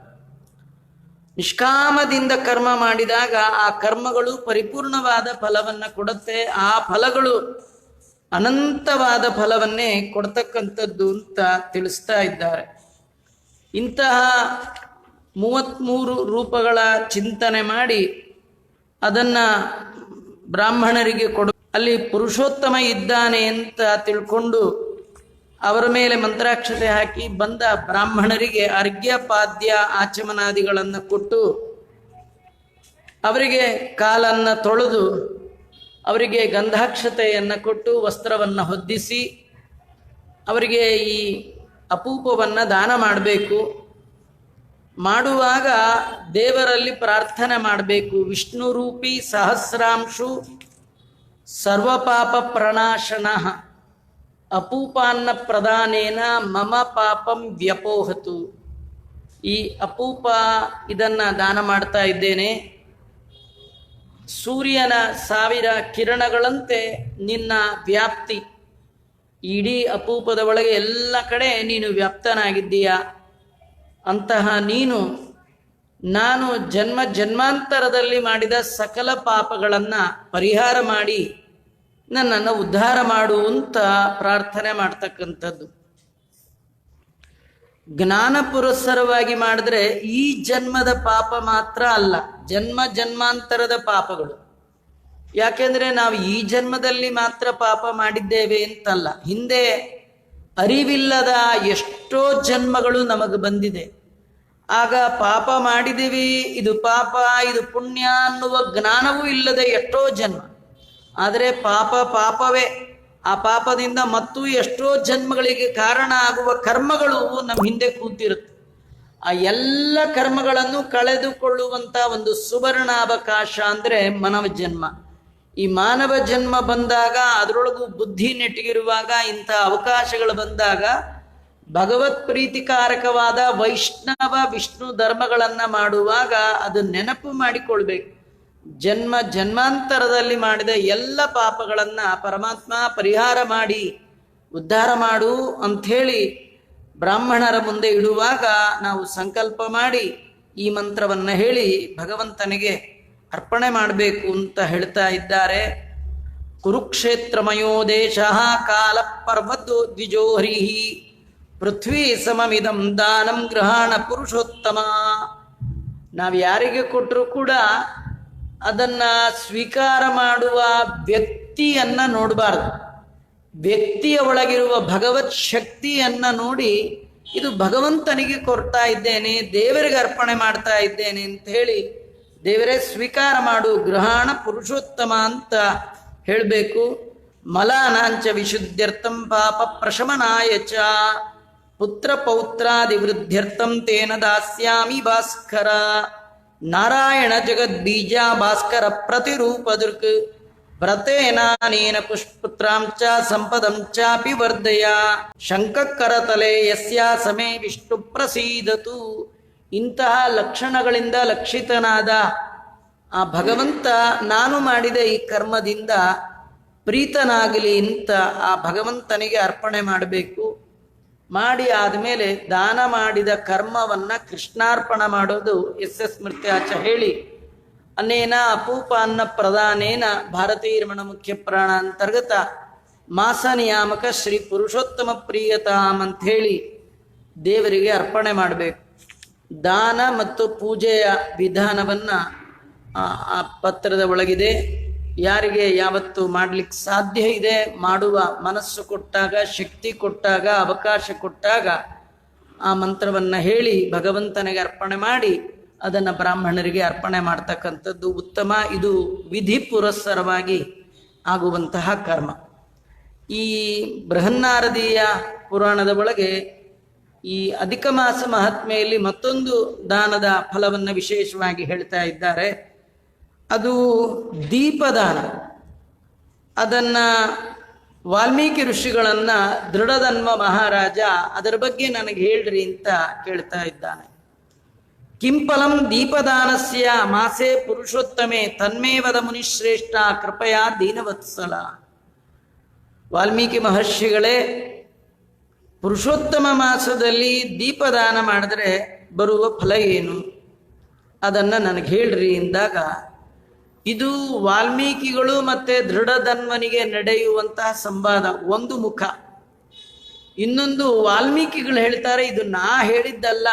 ನಿಷ್ಕಾಮದಿಂದ ಕರ್ಮ ಮಾಡಿದಾಗ ಆ ಕರ್ಮಗಳು ಪರಿಪೂರ್ಣವಾದ ಫಲವನ್ನು ಕೊಡುತ್ತೆ. ಆ ಫಲಗಳು ಅನಂತವಾದ ಫಲವನ್ನೇ ಕೊಡ್ತಕ್ಕಂಥದ್ದು ಅಂತ ತಿಳಿಸ್ತಾ ಇದ್ದಾರೆ. ಇಂತಹ 33 ರೂಪಗಳ ಚಿಂತನೆ ಮಾಡಿ ಅದನ್ನು ಬ್ರಾಹ್ಮಣರಿಗೆ ಅಲ್ಲಿ ಪುರುಷೋತ್ತಮ ಇದ್ದಾನೆ ಅಂತ ತಿಳ್ಕೊಂಡು ಅವರ ಮೇಲೆ ಮಂತ್ರಾಕ್ಷತೆ ಹಾಕಿ ಬಂದ ಬ್ರಾಹ್ಮಣರಿಗೆ ಅರ್ಘ್ಯ ಪಾದ್ಯ ಆಚಮನಾದಿಗಳನ್ನು ಕೊಟ್ಟು ಅವರಿಗೆ ಕಾಲನ್ನು ತೊಳೆದು ಅವರಿಗೆ ಗಂಧಾಕ್ಷತೆಯನ್ನು ಕೊಟ್ಟು ವಸ್ತ್ರವನ್ನು ಹೊದ್ದಿಸಿ ಅವರಿಗೆ ಈ ಅಪೂಪವನ್ನು ದಾನ ಮಾಡಬೇಕು. ಮಾಡುವಾಗ ದೇವರಲ್ಲಿ ಪ್ರಾರ್ಥನೆ ಮಾಡಬೇಕು. ವಿಷ್ಣು ರೂಪಿ ಸಹಸ್ರಾಂಶು ಸರ್ವಪಾಪ ಪ್ರಣಾಶನ ಅಪೂಪಾನ್ನ ಪ್ರದಾನೇನ ಮಮ ಪಾಪಂ ವ್ಯಪೋಹತು. ಈ ಅಪೂಪ ಇದನ್ನು ದಾನ ಮಾಡ್ತಾ ಇದ್ದೇನೆ. ಸೂರ್ಯನ 1000 ಕಿರಣಗಳಂತೆ ನಿನ್ನ ವ್ಯಾಪ್ತಿ. ಇಡೀ ಅಪೂಪದ ಒಳಗೆ ಎಲ್ಲ ಕಡೆ ನೀನು ವ್ಯಾಪ್ತನಾಗಿದ್ದೀಯ. ಅಂತಹ ನೀನು ನಾನು ಜನ್ಮ ಜನ್ಮಾಂತರದಲ್ಲಿ ಮಾಡಿದ ಸಕಲ ಪಾಪಗಳನ್ನು ಪರಿಹಾರ ಮಾಡಿ ನನ್ನನ್ನು ಉದ್ಧಾರ ಮಾಡು ಅಂತ ಪ್ರಾರ್ಥನೆ ಮಾಡ್ತಕ್ಕಂಥದ್ದು. ಜ್ಞಾನ ಪುರಸ್ಸರವಾಗಿ ಮಾಡಿದ್ರೆ ಈ ಜನ್ಮದ ಪಾಪ ಮಾತ್ರ ಅಲ್ಲ, ಜನ್ಮ ಜನ್ಮಾಂತರದ ಪಾಪಗಳು. ಯಾಕೆಂದ್ರೆ ನಾವು ಈ ಜನ್ಮದಲ್ಲಿ ಮಾತ್ರ ಪಾಪ ಮಾಡಿದ್ದೇವೆ ಅಂತಲ್ಲ, ಹಿಂದೆ ಅರಿವಿಲ್ಲದ ಎಷ್ಟೋ ಜನ್ಮಗಳು ನಮಗೆ ಬಂದಿದೆ. ಆಗ ಪಾಪ ಮಾಡಿದ್ದೀವಿ, ಇದು ಪಾಪ ಇದು ಪುಣ್ಯ ಅನ್ನುವ ಜ್ಞಾನವೂ ಇಲ್ಲದೆ ಎಷ್ಟೋ ಜನ್ಮ. ಆದರೆ ಪಾಪವೇ. ಆ ಪಾಪದಿಂದ ಮತ್ತು ಎಷ್ಟೋ ಜನ್ಮಗಳಿಗೆ ಕಾರಣ ಆಗುವ ಕರ್ಮಗಳು ನಮ್ಮ ಹಿಂದೆ ಕೂತಿರುತ್ತೆ. ಆ ಎಲ್ಲ ಕರ್ಮಗಳನ್ನು ಕಳೆದುಕೊಳ್ಳುವಂಥ ಒಂದು ಸುವರ್ಣಾವಕಾಶ ಅಂದರೆ ಮಾನವ ಜನ್ಮ. ಈ ಮಾನವ ಜನ್ಮ ಬಂದಾಗ, ಅದರೊಳಗೂ ಬುದ್ಧಿ ನೆಟ್ಟಿಗಿರುವಾಗ, ಇಂಥ ಅವಕಾಶಗಳು ಬಂದಾಗ ಭಗವತ್ ಪ್ರೀತಿಕಾರಕವಾದ ವೈಷ್ಣವ ವಿಷ್ಣು ಧರ್ಮಗಳನ್ನು ಮಾಡುವಾಗ ಅದು ನೆನಪು ಮಾಡಿಕೊಳ್ಬೇಕು. ಜನ್ಮ ಜನ್ಮಾಂತರದಲ್ಲಿ ಮಾಡಿದ ಎಲ್ಲ ಪಾಪಗಳನ್ನು ಪರಮಾತ್ಮ ಪರಿಹಾರ ಮಾಡಿ ಉದ್ಧಾರ ಮಾಡು ಅಂಥೇಳಿ ಬ್ರಾಹ್ಮಣರ ಮುಂದೆ ಇಡುವಾಗ ನಾವು ಸಂಕಲ್ಪ ಮಾಡಿ ಈ ಮಂತ್ರವನ್ನು ಹೇಳಿ ಭಗವಂತನಿಗೆ ಅರ್ಪಣೆ ಮಾಡಬೇಕು ಅಂತ ಹೇಳ್ತಾ ಇದ್ದಾರೆ. ಕುರುಕ್ಷೇತ್ರಮಯೋ ದೇಶ ಕಾಲ ಪರ್ವತೋ ದ್ವಿಜೋಹರಿಹಿ ಪೃಥ್ವಿ ಸಮಮಿದಂ ದಾನಂ ಗೃಹಾಣ ಪುರುಷೋತ್ತಮ. ನಾವು ಯಾರಿಗೆ ಕೊಟ್ಟರೂ ಕೂಡ ಅದನ್ನು ಸ್ವೀಕಾರ ಮಾಡುವ ವ್ಯಕ್ತಿಯನ್ನು ನೋಡಬಾರ್ದು. ವ್ಯಕ್ತಿಯ ಒಳಗಿರುವ ಭಗವತ್ ಶಕ್ತಿಯನ್ನು ನೋಡಿ ಇದು ಭಗವಂತನಿಗೆ ಕೊಡ್ತಾ ಇದ್ದೇನೆ, ದೇವರಿಗೆ ಅರ್ಪಣೆ ಮಾಡ್ತಾ ಇದ್ದೇನೆ ಅಂತ ಹೇಳಿ ದೇವರೇ ಸ್ವೀಕಾರ ಮಾಡು, ಗೃಹಾಣ ಪುರುಷೋತ್ತಮ ಅಂತ ಹೇಳಬೇಕು. ಮಲಾನಾಂಚ ವಿಶುದ್ಧ್ಯರ್ಥಂ ಪಾಪ ಪ್ರಶಮನಾಯ ಚ ಪುತ್ರ ಪೌತ್ರಾದಿ ವೃದ್ಧ್ಯರ್ಥಂ ತೇನ ದಾಸ್ಯಾಮಿ ಭಾಸ್ಕರ. ನಾರಾಯಣ ಜಗದ್ಬೀಜ ಭಾಸ್ಕರ ಪ್ರತಿರೂಪದೃಕ್ ವ್ರತೇನಾನೇನ ಪುಷ್ಪುತ್ರಾಂಚ ಸಂಪದಂಚಾಪಿ ವರ್ಧಯ ಶಂಕಕರತಲೆ ಯಸ್ಯ ಸಮೇ ವಿಷ್ಣು ಪ್ರಸೀದತು. ಇಂತಹ ಲಕ್ಷಣಗಳಿಂದ ಲಕ್ಷಿತನಾದ ಆ ಭಗವಂತ ನಾನು ಮಾಡಿದ ಈ ಕರ್ಮದಿಂದ ಪ್ರೀತನಾಗಲಿ ಅಂತ ಆ ಭಗವಂತನಿಗೆ ಅರ್ಪಣೆ ಮಾಡಬೇಕು. ಮಾಡಿ ಆದಮೇಲೆ ದಾನ ಮಾಡಿದ ಕರ್ಮವನ್ನು ಕೃಷ್ಣಾರ್ಪಣ ಮಾಡೋದು ಸ್ಮೃತ್ಯಾಚ ಹೇಳಿ ಅನ್ನೇನ ಅಪೂಪಾನ್ನ ಪ್ರಧಾನೇನ ಭಾರತೀರಮಣ ಮುಖ್ಯ ಪ್ರಾಣ ಅಂತರ್ಗತ ಮಾಸ ನಿಯಾಮಕ ಶ್ರೀ ಪುರುಷೋತ್ತಮ ಪ್ರಿಯತಾಮ್ ಅಂತ ಹೇಳಿ ದೇವರಿಗೆ ಅರ್ಪಣೆ ಮಾಡಬೇಕು. ದಾನ ಮತ್ತು ಪೂಜೆಯ ವಿಧಾನವನ್ನು ಆ ಪತ್ರದ ಒಳಗಿದೆ. ಯಾರಿಗೆ ಯಾವತ್ತು ಮಾಡಲಿಕ್ಕೆ ಸಾಧ್ಯ ಇದೆ, ಮಾಡುವ ಮನಸ್ಸು ಕೊಟ್ಟಾಗ, ಶಕ್ತಿ ಕೊಟ್ಟಾಗ, ಅವಕಾಶ ಕೊಟ್ಟಾಗ ಆ ಮಂತ್ರವನ್ನು ಹೇಳಿ ಭಗವಂತನಿಗೆ ಅರ್ಪಣೆ ಮಾಡಿ ಅದನ್ನು ಬ್ರಾಹ್ಮಣರಿಗೆ ಅರ್ಪಣೆ ಮಾಡ್ತಕ್ಕಂಥದ್ದು ಉತ್ತಮ. ಇದು ವಿಧಿ ಪುರಸ್ಸರವಾಗಿ ಆಗುವಂತಹ ಕರ್ಮ. ಈ ಬೃಹನ್ನಾರದೀಯ ಪುರಾಣದ ಒಳಗೆ ಈ ಅಧಿಕ ಮಾಸ ಮಹಾತ್ಮೆಯಲ್ಲಿ ಮತ್ತೊಂದು ದಾನದ ಫಲವನ್ನು ವಿಶೇಷವಾಗಿ ಹೇಳ್ತಾ ಇದ್ದಾರೆ. ಅದು ದೀಪದಾನ. ಅದನ್ನು ವಾಲ್ಮೀಕಿ ಋಷಿಗಳನ್ನು ದೃಢಧನ್ವ ಮಹಾರಾಜ ಅದರ ಬಗ್ಗೆ ನನಗೆ ಹೇಳ್ರಿ ಅಂತ ಕೇಳ್ತಾ ಇದ್ದಾನೆ. ಕಿಂಫಲಂ ದೀಪದಾನಸ್ಯ ಮಾಸೆ ಪುರುಷೋತ್ತಮೆ ತನ್ಮೇವದ ಮುನಿಶ್ರೇಷ್ಠ ಕೃಪಯಾ ದೀನವತ್ಸಲ. ವಾಲ್ಮೀಕಿ ಮಹರ್ಷಿಗಳೇ, ಪುರುಷೋತ್ತಮ ಮಾಸದಲ್ಲಿ ದೀಪದಾನ ಮಾಡಿದ್ರೆ ಬರುವ ಫಲ ಏನು, ಅದನ್ನು ನನಗೆ ಹೇಳ್ರಿ ಎಂದಾಗ, ಇದು ವಾಲ್ಮೀಕಿಗಳು ಮತ್ತು ದೃಢಧನ್ವನಿಗೆ ನಡೆಯುವಂತಹ ಸಂವಾದ. ಒಂದು ಮುಖ. ಇನ್ನೊಂದು ವಾಲ್ಮೀಕಿಗಳು ಹೇಳ್ತಾರೆ, ಇದು ನಾ ಹೇಳಿದ್ದಲ್ಲ,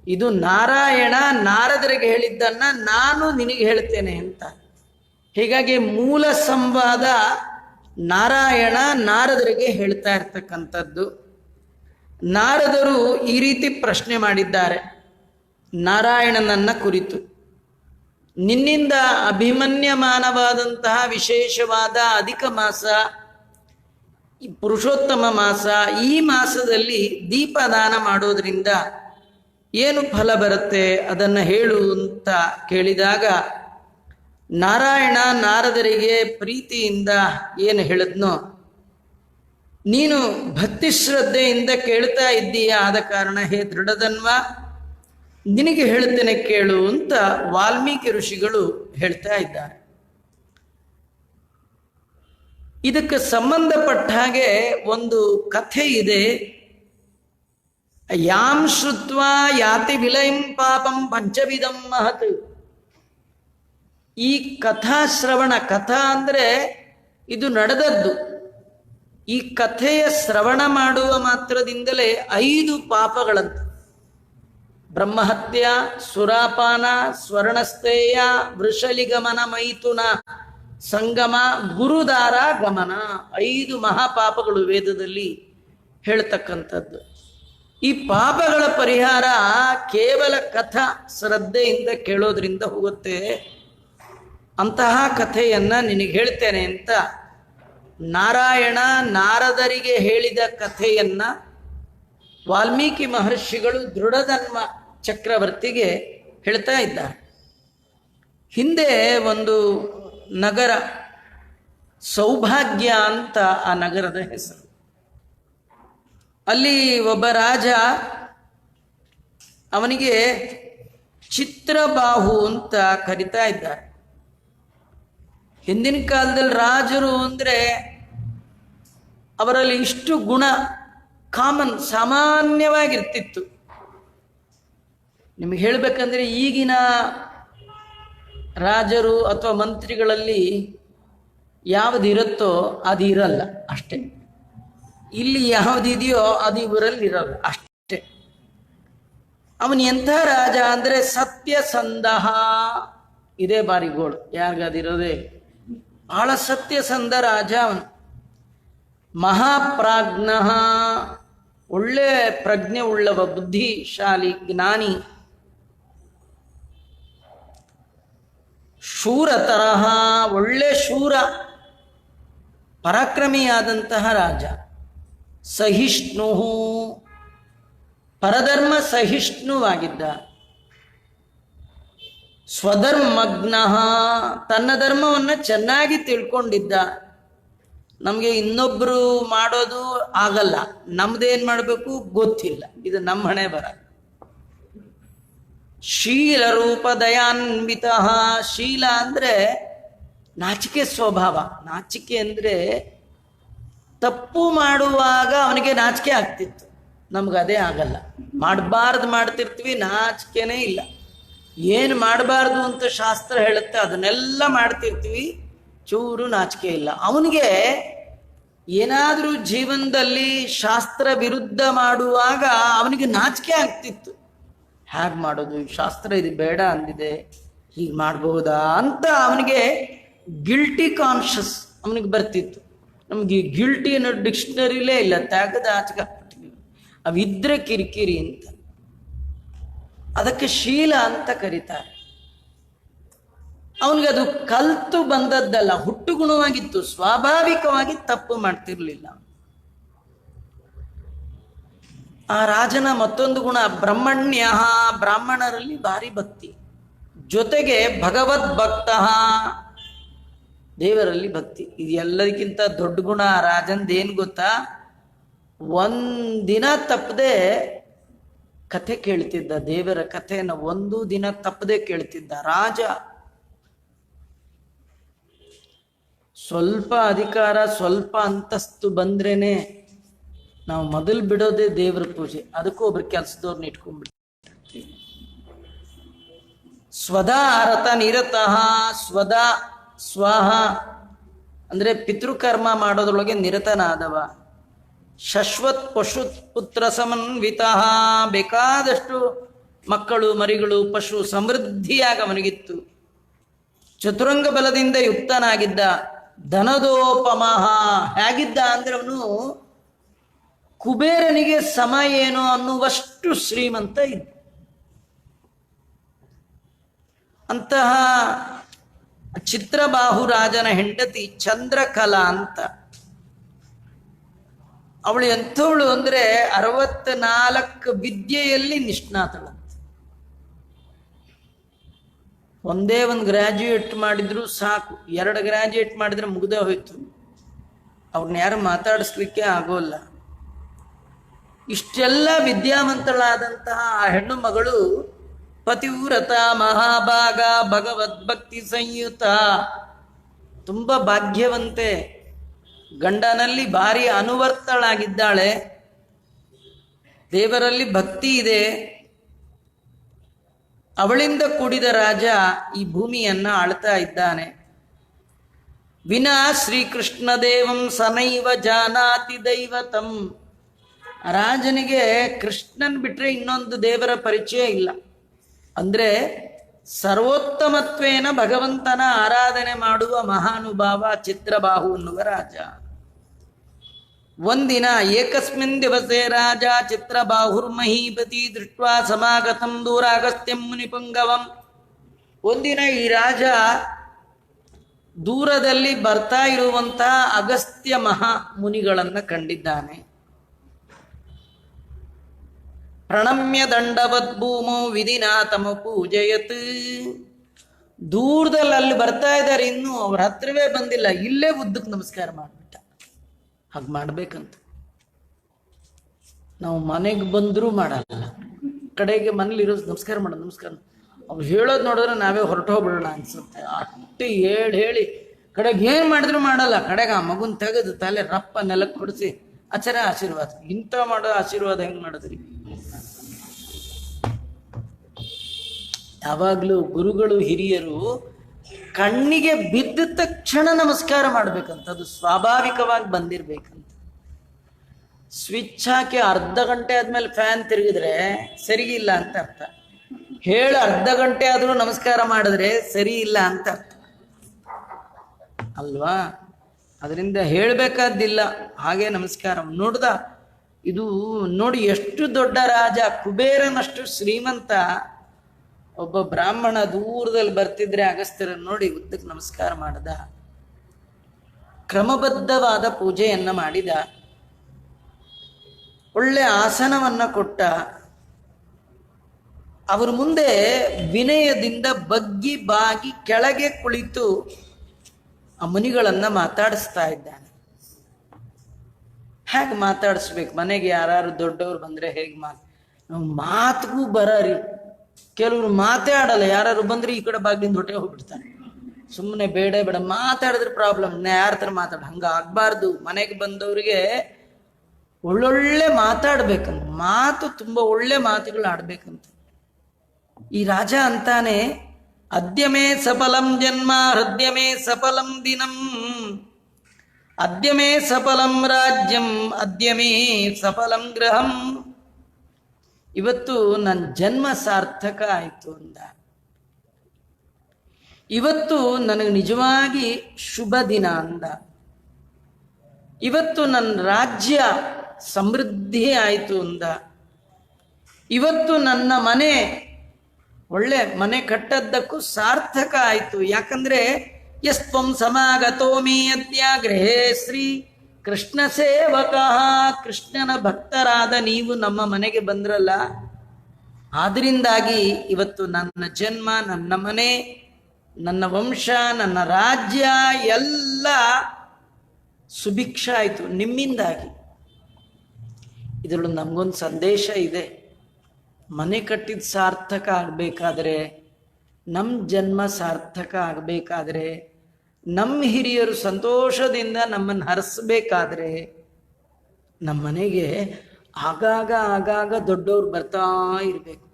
ಇದು ನಾರಾಯಣ ನಾರದರಿಗೆ ಹೇಳಿದ್ದನ್ನ ನಾನು ನಿನಗೆ ಹೇಳ್ತೇನೆ ಅಂತ. ಹೀಗಾಗಿ ಮೂಲ ಸಂವಾದ ನಾರಾಯಣ ನಾರದರಿಗೆ ಹೇಳ್ತಾ ಇರ್ತಕ್ಕಂಥದ್ದು. ನಾರದರು ಈ ರೀತಿ ಪ್ರಶ್ನೆ ಮಾಡಿದ್ದಾರೆ ನಾರಾಯಣನನ್ನ ಕುರಿತು. ನಿನ್ನಿಂದ ಅಭಿಮನ್ಯಮಾನವಾದಂತಹ ವಿಶೇಷವಾದ ಅಧಿಕ ಮಾಸ, ಪುರುಷೋತ್ತಮ ಮಾಸ, ಈ ಮಾಸದಲ್ಲಿ ದೀಪದಾನ ಮಾಡೋದ್ರಿಂದ ಏನು ಫಲ ಬರುತ್ತೆ ಅದನ್ನು ಹೇಳು ಅಂತ ಕೇಳಿದಾಗ, ನಾರಾಯಣ ನಾರದರಿಗೆ ಪ್ರೀತಿಯಿಂದ ಏನು ಹೇಳಿದ್ನೋ, ನೀನು ಭಕ್ತಿ ಶ್ರದ್ಧೆಯಿಂದ ಕೇಳ್ತಾ ಇದ್ದೀಯ, ಆದ ಕಾರಣ ಹೇ ದೃಢಧನ್ವ ನಿನಗೆ ಹೇಳ್ತೇನೆ ಕೇಳು ಅಂತ ವಾಲ್ಮೀಕಿ ಋಷಿಗಳು ಹೇಳ್ತಾ ಇದ್ದಾರೆ. ಇದಕ್ಕೆ ಸಂಬಂಧಪಟ್ಟ ಹಾಗೆ ಒಂದು ಕಥೆ ಇದೆ. ಯಾಂ ಶ್ರುತ್ವಾ ಯಾತಿ ವಿಲಯಂ ಪಾಪಂ ಪಂಚವಿಧಂ ಮಹತ್. ಈ ಕಥಾಶ್ರವಣ, ಕಥಾ ಅಂದರೆ ಇದು ನಡೆದದ್ದು. ಈ ಕಥೆಯ ಶ್ರವಣ ಮಾಡುವ ಮಾತ್ರದಿಂದಲೇ 5 ಪಾಪಗಳಂತ: ಬ್ರಹ್ಮಹತ್ಯ, ಸುರಾಪಾನ, ಸ್ವರ್ಣಸ್ಥೇಯ, ವೃಷಲಿಗಮನ, ಮೈಥುನ ಸಂಗಮ, ಗುರುದಾರ ಗಮನ. 5 ಮಹಾಪಾಪಗಳು ವೇದದಲ್ಲಿ ಹೇಳ್ತಕ್ಕಂಥದ್ದು. ಈ ಪಾಪಗಳ ಪರಿಹಾರ ಕೇವಲ ಕಥಾ ಶ್ರದ್ಧೆಯಿಂದ ಕೇಳೋದ್ರಿಂದ ಹೋಗುತ್ತೆ. ಅಂತಹ ಕಥೆಯನ್ನು ನಿನಗೆ ಹೇಳ್ತೇನೆ ಅಂತ ನಾರಾಯಣ ನಾರದರಿಗೆ ಹೇಳಿದ ಕಥೆಯನ್ನು ವಾಲ್ಮೀಕಿ ಮಹರ್ಷಿಗಳು ದೃಢಧನ್ವ ಚಕ್ರವರ್ತಿಗೆ ಹೇಳ್ತಾ ಇದ್ದಾರೆ. ಹಿಂದೆ ಒಂದು ನಗರ, ಸೌಭಾಗ್ಯ ಅಂತ ಆ ನಗರದ ಹೆಸರು. ಅಲ್ಲಿ ಒಬ್ಬ ರಾಜ, ಅವನಿಗೆ ಚಿತ್ರಬಾಹು ಅಂತ ಕರಿತಾ ಇದ್ದಾರೆ. ಹಿಂದಿನ ಕಾಲದಲ್ಲಿ ರಾಜರು ಅಂದರೆ ಅವರಲ್ಲಿ ಇಷ್ಟು ಗುಣ ಕಾಮನ್, ಸಾಮಾನ್ಯವಾಗಿರ್ತಿತ್ತು. ನಿಮಗೆ ಹೇಳಬೇಕಂದ್ರೆ ಈಗಿನ ರಾಜರು ಅಥವಾ ಮಂತ್ರಿಗಳಲ್ಲಿ ಯಾವುದಿರುತ್ತೋ ಅದು ಇರಲ್ಲ ಅಷ್ಟೇ. ಇಲ್ಲಿ ಯಾವುದಿದೆಯೋ ಅದು ಇವರಲ್ಲಿ ಇರಲ್ಲ ಅಷ್ಟೇ. ಅವನು ಎಂಥ ರಾಜ ಅಂದರೆ ಸತ್ಯಸಂಧಃ. ಇದೇ ಬಾರಿಗೋಳು ಯಾರಿಗದಿರೋದೇ. ಬಹಳ ಸತ್ಯಸಂಧ ರಾಜ ಅವನು. ಮಹಾಪ್ರಾಜ್ಞ, ಒಳ್ಳೆ ಪ್ರಜ್ಞೆ ಉಳ್ಳವ, ಬುದ್ಧಿಶಾಲಿ, ಜ್ಞಾನಿ. ಶೂರತರಹ, ಒಳ್ಳೆ ಶೂರ, ಪರಾಕ್ರಮಿಯಾದಂತಹ ರಾಜ. ಸಹಿಷ್ಣು, ಪರಧರ್ಮ ಸಹಿಷ್ಣುವಾಗಿದ್ದ. ಸ್ವಧರ್ಮಗ್ನ, ತನ್ನ ಧರ್ಮವನ್ನು ಚೆನ್ನಾಗಿ ತಿಳ್ಕೊಂಡಿದ್ದ. ನಮಗೆ ಇನ್ನೊಬ್ರು ಮಾಡೋದು ಆಗಲ್ಲ, ನಮ್ದೇನ್ ಮಾಡಬೇಕು ಗೊತ್ತಿಲ್ಲ, ಇದು ನಮ್ಮ ಹಣೆ ಬರ. ಶೀಲ ರೂಪ ದಯಾನ್ವಿತ, ಶೀಲ ಅಂದ್ರೆ ನಾಚಿಕೆ ಸ್ವಭಾವ. ನಾಚಿಕೆ ಅಂದ್ರೆ ತಪ್ಪು ಮಾಡುವಾಗ ಅವನಿಗೆ ನಾಚಿಕೆ ಆಗ್ತಿತ್ತು, ನಮ್ಗದೇ ಆಗಲ್ಲ. ಮಾಡಬಾರ್ದು ಮಾಡ್ತಿರ್ತೀವಿ, ನಾಚಿಕೆನೇ ಇಲ್ಲ. ಏನು ಮಾಡಬಾರ್ದು ಅಂತ ಶಾಸ್ತ್ರ ಹೇಳುತ್ತೆ ಅದನ್ನೆಲ್ಲ ಮಾಡ್ತಿರ್ತೀವಿ, ಚೂರು ನಾಚಿಕೆ ಇಲ್ಲ. ಅವನಿಗೆ ಏನಾದರೂ ಜೀವನದಲ್ಲಿ ಶಾಸ್ತ್ರ ವಿರುದ್ಧ ಮಾಡುವಾಗ ಅವನಿಗೆ ನಾಚಿಕೆ ಆಗ್ತಿತ್ತು. ಹೇಗೆ ಮಾಡೋದು, ಶಾಸ್ತ್ರ ಇದು ಬೇಡ ಅಂದಿದೆ, ಹೀಗೆ ಮಾಡಬಹುದಾ ಅಂತ ಅವನಿಗೆ ಗಿಲ್ಟಿ ಕಾನ್ಷಿಯಸ್ ಅವನಿಗೆ ಬರ್ತಿತ್ತು. ನಮಗೆ ಗಿಲ್ಟಿ ಅನ್ನೋ ಡಿಕ್ಷನರಿಲೇ ಇಲ್ಲ, ತ್ಯಾಗದ ಆಚೆಗೆ ಹಾಕ್ಬಿಟ್ಟಿದ್ದೀವಿ. ಅವಿದ್ರೆ ಕಿರಿಕಿರಿ ಅಂತ, ಅದಕ್ಕೆ ಶೀಲ ಅಂತ ಕರೀತಾರೆ. ಅವನಿಗೆ ಅದು ಕಲ್ತು ಬಂದದ್ದಲ್ಲ, ಹುಟ್ಟು ಗುಣವಾಗಿತ್ತು, ಸ್ವಾಭಾವಿಕವಾಗಿ ತಪ್ಪು ಮಾಡ್ತಿರ್ಲಿಲ್ಲ. ಆ ರಾಜನ ಮತ್ತೊಂದು ಗುಣ ಬ್ರಹ್ಮಣ್ಯ, ಬ್ರಾಹ್ಮಣರಲ್ಲಿ ಭಾರಿ ಭಕ್ತಿ, ಜೊತೆಗೆ ಭಗವದ್ ಭಕ್ತ, ದೇವರಲ್ಲಿ ಭಕ್ತಿ. ಇದು ಎಲ್ಲದಕ್ಕಿಂತ ದೊಡ್ಡ ಗುಣ ರಾಜಂದೇನು ಗೊತ್ತಾ, ಒಂದಿನ ತಪ್ಪದೆ ಕಥೆ ಕೇಳ್ತಿದ್ದ, ದೇವರ ಕಥೆಯನ್ನು ಒಂದು ದಿನ ತಪ್ಪದೆ ಕೇಳ್ತಿದ್ದ ರಾಜ. ಸ್ವಲ್ಪ ಅಧಿಕಾರ, ಸ್ವಲ್ಪ ಅಂತಸ್ತು ಬಂದ್ರೇನೆ ನಾವು ಮೊದಲು ಬಿಡೋದೇ ದೇವರ ಪೂಜೆ. ಅದಕ್ಕೂ ಒಬ್ರು ಕೆಲಸದವ್ರನ್ನ ಇಟ್ಕೊಂಡ್ಬಿಡ್ತೀವಿ. ಸ್ವದಾರತ ನಿರತಃ, ಸ್ವದ ಸ್ವಹ ಅಂದ್ರೆ ಪಿತೃಕರ್ಮ ಮಾಡೋದ್ರೊಳಗೆ ನಿರತನಾದವ. ಶಶ್ವತ್ ಪಶು ಪುತ್ರ ಸಮನ್ವಿತ, ಬೇಕಾದಷ್ಟು ಮಕ್ಕಳು ಮರಿಗಳು ಪಶು ಸಮೃದ್ಧಿಯಾಗಿ ಅವನಿಗಿತ್ತು. ಚತುರಂಗ ಬಲದಿಂದ ಯುಕ್ತನಾಗಿದ್ದ. ಧನದೋಪಮಃ, ಹೇಗಿದ್ದ ಅಂದ್ರೆ ಅವನು ಕುಬೇರನಿಗೆ ಸಮ ಏನು ಅನ್ನುವಷ್ಟು ಶ್ರೀಮಂತ ಇದ್ದ. ಅಂತಹ ಚಿತ್ರಬಾಹು ರಾಜನ ಹೆಂಡತಿ ಚಂದ್ರಕಲಾ ಅಂತ. ಅವಳು ಎಂಥವಳು ಅಂದ್ರೆ 64 ವಿದ್ಯೆಯಲ್ಲಿ ನಿಷ್ಣಾತಳಂತೆ. ಒಂದೇ ಒಂದು ಗ್ರಾಜ್ಯುಯೇಟ್ ಮಾಡಿದ್ರು ಸಾಕು, 2 ಗ್ರಾಜ್ಯುಯೇಟ್ ಮಾಡಿದ್ರೆ ಮುಗ್ದೇ ಹೋಯ್ತು, ಅವ್ರನ್ನ ಯಾರು ಮಾತಾಡಿಸ್ಲಿಕ್ಕೆ ಆಗೋಲ್ಲ. ಇಷ್ಟೆಲ್ಲ ವಿದ್ಯಾವಂತಳಾದಂತಹ ಆ ಹೆಣ್ಣು ಮಗಳು ಪತಿವ್ರತ ಮಹಾಭಾಗ ಭಗವದ್ಭಕ್ತಿ ಸಂಯುತ, ತುಂಬ ಭಾಗ್ಯವಂತೆ, ಗಂಡನಲ್ಲಿ ಭಾರಿ ಅನುವರ್ತಳಾಗಿದ್ದಾಳೆ, ದೇವರಲ್ಲಿ ಭಕ್ತಿ ಇದೆ. ಅವಳಿಂದ ಕೂಡಿದ ರಾಜ ಈ ಭೂಮಿಯನ್ನ ಆಳ್ತಾ ಇದ್ದಾನೆ. ವಿನಾ ಶ್ರೀಕೃಷ್ಣ ದೇವಂ ಸನೈವ ಜಾನಾತಿ ದೈವತಂ. ರಾಜನಿಗೆ ಕೃಷ್ಣನ್ ಬಿಟ್ರೆ ಇನ್ನೊಂದು ದೇವರ ಪರಿಚಯ ಇಲ್ಲ. ಅಂದ್ರೆ ಸರ್ವೋತ್ತಮತ್ವೇನ ಭಗವಂತನ ಆರಾಧನೆ ಮಾಡುವ ಮಹಾನುಭಾವ ಚಿತ್ರಬಾಹು ಅನ್ನುವ ರಾಜ. ಒಂದಿನ ಏಕಸ್ಮಿನ್ ದಿವಸೆ ರಾಜ ಚಿತ್ರಬಾಹುರ್ಮಹೀಪತಿ ದೃಷ್ಟ್ವಾ ಸಮಾಗತಂ ದೂರಾಗಸ್ತ್ಯಂ ಮುನಿಪುಂಗವಂ. ಒಂದಿನ ಈ ರಾಜ ದೂರದಲ್ಲಿ ಬರ್ತಾ ಇರುವಂತಹ ಅಗಸ್ತ್ಯ ಮಹಾ ಮುನಿಗಳನ್ನ ಕಂಡಿದ್ದಾನೆ. ಪ್ರಣಮ್ಯ ದಂಡವದ್ ಭೂಮೋ ವಿಧಿನಾಥಮ ಪೂಜಯತ್. ದೂರದಲ್ಲಿ ಅಲ್ಲಿ ಬರ್ತಾ ಇದ್ದಾರೆ, ಇನ್ನು ಅವ್ರ ಹತ್ರವೇ ಬಂದಿಲ್ಲ, ಇಲ್ಲೇ ಉದ್ದಕ್ಕೆ ನಮಸ್ಕಾರ ಮಾಡ್ಬಿಟ್ಟ. ಹಾಗೆ ಮಾಡ್ಬೇಕಂತ ನಾವು ಮನೆಗೆ ಬಂದರೂ ಮಾಡಲ್ಲ, ಕಡೆಗೆ ಮನೇಲಿರೋ ನಮಸ್ಕಾರ ಮಾಡೋದು, ನಮಸ್ಕಾರ. ಅವ್ರು ಹೇಳೋದು ನೋಡಿದ್ರೆ ನಾವೇ ಹೊರಟು ಹೋಗ್ಬಿಡೋಣ ಅನ್ಸುತ್ತೆ. ಅಷ್ಟು ಹೇಳಿ ಕಡೆಗೆ ಏನು ಮಾಡಿದ್ರು ಮಾಡಲ್ಲ. ಕಡೆಗೆ ಆ ಮಗುನ್ ತೆಗೆದು ತಲೆ ರಪ್ಪ ನೆಲಕ್ಕೆ ಕೊಡಿಸಿ ಆಚಾರ ಆಶೀರ್ವಾದ. ಇಂಥ ಮಾಡೋ ಆಶೀರ್ವಾದ ಹೆಂಗೆ ಮಾಡಿದ್ರಿ? ಯಾವಾಗಲೂ ಗುರುಗಳು ಹಿರಿಯರು ಕಣ್ಣಿಗೆ ಬಿದ್ದ ತಕ್ಷಣ ನಮಸ್ಕಾರ ಮಾಡ್ಬೇಕಂತ, ಅದು ಸ್ವಾಭಾವಿಕವಾಗಿ ಬಂದಿರ್ಬೇಕಂತ. ಸ್ವಿಚ್ ಹಾಕಿ ಅರ್ಧ ಗಂಟೆ ಆದ್ಮೇಲೆ ಫ್ಯಾನ್ ತಿರುಗಿದ್ರೆ ಸರಿ ಇಲ್ಲ ಅಂತ ಅರ್ಥ. ಹೇಳಿ ಅರ್ಧ ಗಂಟೆ ಆದ್ರೂ ನಮಸ್ಕಾರ ಮಾಡಿದ್ರೆ ಸರಿ ಇಲ್ಲ ಅಂತ ಅರ್ಥ ಅಲ್ವಾ? ಅದರಿಂದ ಹೇಳಬೇಕಾದ್ದಿಲ್ಲ, ಹಾಗೆ ನಮಸ್ಕಾರ ನೋಡ್ದ. ಇದು ನೋಡಿ ಎಷ್ಟು ದೊಡ್ಡ ರಾಜ, ಕುಬೇರನಷ್ಟು ಶ್ರೀಮಂತ. ಒಬ್ಬ ಬ್ರಾಹ್ಮಣ ದೂರದಲ್ಲಿ ಬರ್ತಿದ್ರೆ ಅಗಸ್ತ್ಯರನ್ನು ನೋಡಿ ಉದ್ದಕ್ಕೆ ನಮಸ್ಕಾರ ಮಾಡಿದ. ಕ್ರಮಬದ್ಧವಾದ ಪೂಜೆಯನ್ನ ಮಾಡಿದ, ಒಳ್ಳೆ ಆಸನವನ್ನ ಕೊಟ್ಟ. ಅವರ ಮುಂದೆ ವಿನಯದಿಂದ ಬಗ್ಗಿ ಬಾಗಿ ಕೆಳಗೆ ಕುಳಿತು ಆ ಮುನಿಗಳನ್ನ ಮಾತಾಡಿಸ್ತಾ ಇದ್ದಾನೆ. ಹೇಗೆ ಮಾತಾಡಿಸ್ಬೇಕು? ಮನೆಗೆ ಯಾರು ದೊಡ್ಡವ್ರು ಬಂದ್ರೆ ಹೇಗೆ ಮಾತಿಗೂ ಬರೀ ಕೆಲವರು ಮಾತೇ ಆಡಲ್ಲ. ಯಾರು ಬಂದ್ರೆ ಈ ಕಡೆ ಬಾಗಿಲಿಂದ ಹೊಟ್ಟೆ ಹೋಗ್ಬಿಡ್ತಾರೆ. ಸುಮ್ಮನೆ ಬೇಡ ಬೇಡ ಮಾತಾಡಿದ್ರೆ ಪ್ರಾಬ್ಲಮ್, ಯಾರ ಹತ್ರ ಮಾತಾಡ ಹಂಗ ಆಗ್ಬಾರ್ದು. ಮನೆಗೆ ಬಂದವ್ರಿಗೆ ಒಳ್ಳೊಳ್ಳೆ ಮಾತಾಡ್ಬೇಕಂತ, ಮಾತು ತುಂಬಾ ಒಳ್ಳೆ ಮಾತುಗಳು ಆಡ್ಬೇಕಂತ. ಈ ರಾಜ ಅಂತಾನೆ, ಅದ್ಯಮೇ ಸಫಲಂ ಜನ್ಮ ಹೃದಯಮೇ ಸಫಲಂ ದಿನಂ, ಅದ್ಯಮೇ ಸಫಲಂ ರಾಜ್ಯಂ ಅದ್ಯಮೇ ಸಫಲಂ ಗೃಹಂ. ಇವತ್ತು ನನ್ನ ಜನ್ಮ ಸಾರ್ಥಕ ಆಯಿತು ಅಂದ. ಇವತ್ತು ನನಗೆ ನಿಜವಾಗಿ ಶುಭ ದಿನ ಅಂದ. ಇವತ್ತು ನನ್ನ ರಾಜ್ಯ ಸಮೃದ್ಧಿ ಆಯಿತು ಅಂದ. ಇವತ್ತು ನನ್ನ ಮನೆ ಒಳ್ಳೆ ಮನೆ ಕಟ್ಟದ್ದಕ್ಕೂ ಸಾರ್ಥಕ ಆಯಿತು. ಯಾಕಂದ್ರೆ ಯಸ್ತ್ವಂ ಸಮಾಗತೋ ಮೇ ಅದ್ಯ ಗೃಹೇ ಶ್ರೀ ಕೃಷ್ಣ ಸೇವಕ, ಕೃಷ್ಣನ ಭಕ್ತರಾದ ನೀವು ನಮ್ಮ ಮನೆಗೆ ಬಂದ್ರಲ್ಲ, ಆದ್ರಿಂದಾಗಿ ಇವತ್ತು ನನ್ನ ಜನ್ಮ, ನನ್ನ ಮನೆ, ನನ್ನ ವಂಶ, ನನ್ನ ರಾಜ್ಯ ಎಲ್ಲ ಸುಭಿಕ್ಷ ಆಯಿತು ನಿಮ್ಮಿಂದಾಗಿ. ಇದರಲ್ಲೂ ನಮಗೊಂದು ಸಂದೇಶ ಇದೆ. ಮನೆ ಕಟ್ಟಿದ ಸಾರ್ಥಕ ಆಗಬೇಕಾದ್ರೆ, ನಮ್ಮ ಜನ್ಮ ಸಾರ್ಥಕ ಆಗಬೇಕಾದ್ರೆ, ನಮ್ಮ ಹಿರಿಯರು ಸಂತೋಷದಿಂದ ನಮ್ಮನ್ನು ಹರಿಸ್ಬೇಕಾದ್ರೆ, ನಮ್ಮ ಮನೆಗೆ ಆಗಾಗ ಆಗಾಗ ದೊಡ್ಡವ್ರು ಬರ್ತಾ ಇರಬೇಕು.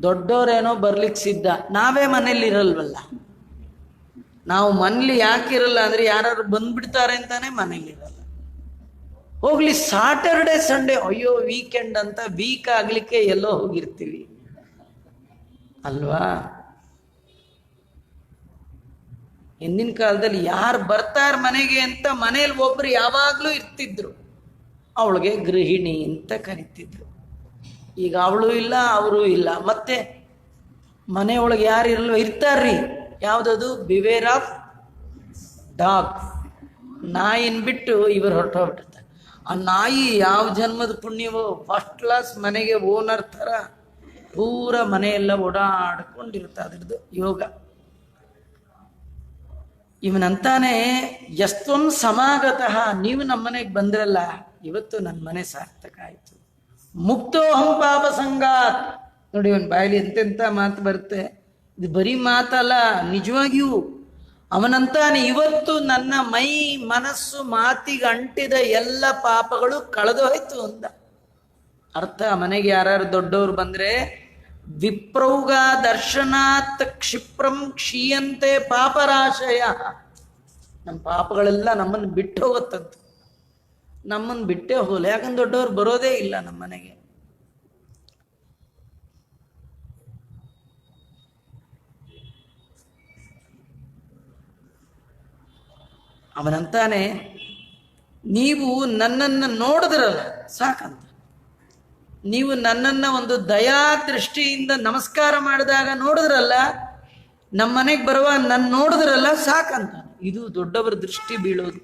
ದೊಡ್ಡವರೇನೋ ಬರ್ಲಿಕ್ಕೆ ಸಿದ್ಧ, ನಾವೇ ಮನೇಲಿ ಇರಲ್ವಲ್ಲ. ನಾವು ಮನೇಲಿ ಯಾಕಿರಲ್ಲ ಅಂದ್ರೆ ಯಾರು ಬಂದ್ಬಿಡ್ತಾರೆ ಅಂತಾನೆ ಮನೇಲಿ ಇರಲ್ಲ. ಹೋಗ್ಲಿ ಸಾಟರ್ಡೆ ಸಂಡೇ ಅಯ್ಯೋ ವೀಕೆಂಡ್ ಅಂತ ವೀಕ್ ಆಗ್ಲಿಕ್ಕೆ ಎಲ್ಲೋ ಹೋಗಿರ್ತೀವಿ ಅಲ್ವಾ. ಹಿಂದಿನ ಕಾಲದಲ್ಲಿ ಯಾರು ಬರ್ತಾರ ಮನೆಗೆ ಅಂತ ಮನೇಲಿ ಒಬ್ರು ಯಾವಾಗ್ಲೂ ಇರ್ತಿದ್ರು, ಅವಳಿಗೆ ಗೃಹಿಣಿ ಅಂತ ಕರಿತಿದ್ರು. ಈಗ ಅವಳು ಇಲ್ಲ, ಅವರು ಇಲ್ಲ. ಮತ್ತೆ ಮನೆಯೊಳಗೆ ಯಾರು ಇರಲ್ವ, ಇರ್ತಾರ್ರಿ. ಯಾವುದದು? Beware of dog. ನಾಯಿನ್ ಬಿಟ್ಟು ಇವರು ಹೊರಟೋಗ್ಬಿಟ್ಟಿರ್ತಾರೆ. ಆ ನಾಯಿ ಯಾವ ಜನ್ಮದ ಪುಣ್ಯವೋ, ಫಸ್ಟ್ ಕ್ಲಾಸ್ ಮನೆಗೆ ಓನರ್ ಥರ ಪೂರ ಮನೆಯೆಲ್ಲ ಓಡಾಡ್ಕೊಂಡಿರುತ್ತೆ. ಅದ್ರದ್ದು ಯೋಗ. ಇವನಂತಾನೆ, ಯಸ್ತ್ವಂ ಸಮಾಗತಃ, ನೀವು ನಮ್ಮ ಮನೆಗೆ ಬಂದ್ರಲ್ಲ, ಇವತ್ತು ನನ್ನ ಮನೆ ಸಾರ್ಥಕ ಆಯಿತು. ಮುಕ್ತೋಹಂ ಪಾಪ ಸಂಗಾತ್. ನೋಡಿ ಇವನ್ ಬಾಯಲ್ಲಿ ಎಂತೆಂಥ ಮಾತು ಬರುತ್ತೆ. ಇದು ಬರೀ ಮಾತಲ್ಲ, ನಿಜವಾಗಿಯೂ ಅವನಂತಾನೆ, ಇವತ್ತು ನನ್ನ ಮೈ ಮನಸ್ಸು ಮಾತಿಗೆ ಅಂಟಿದ ಎಲ್ಲ ಪಾಪಗಳು ಕಳೆದು ಹೋಯ್ತು ಅಂದ. ಅರ್ಥ, ಮನೆಗೆ ಯಾರು ದೊಡ್ಡವರು ಬಂದ್ರೆ ವಿಪ್ರೌಗ ದರ್ಶನಾತ್ ಕ್ಷಿಪ್ರಂ ಕ್ಷೀಯಂತೆ ಪಾಪರಾಶಯ. ನಮ್ಮ ಪಾಪಗಳೆಲ್ಲ ನಮ್ಮನ್ನು ಬಿಟ್ಟು ಹೋಗುತ್ತಂತ. ನಮ್ಮನ್ನು ಬಿಟ್ಟೇ ಹೋಗಲ್ಲ, ಯಾಕಂದ್ರೆ ದೊಡ್ಡವ್ರು ಬರೋದೇ ಇಲ್ಲ ನಮ್ಮ ಮನೆಗೆ. ಅವನಂತಾನೆ, ನೀವು ನನ್ನನ್ನು ನೋಡಿದ್ರಲ್ಲ ಸಾಕಂತ. ನೀವು ನನ್ನನ್ನು ಒಂದು ದಯಾ ದೃಷ್ಟಿಯಿಂದ ನಮಸ್ಕಾರ ಮಾಡಿದಾಗ ನೋಡಿದ್ರಲ್ಲ, ನಮ್ಮ ಮನೆಗೆ ಬರುವಾಗ ನನ್ನ ನೋಡಿದ್ರಲ್ಲ ಸಾಕಂತ. ಇದು ದೊಡ್ಡವರ ದೃಷ್ಟಿ ಬೀಳೋದು.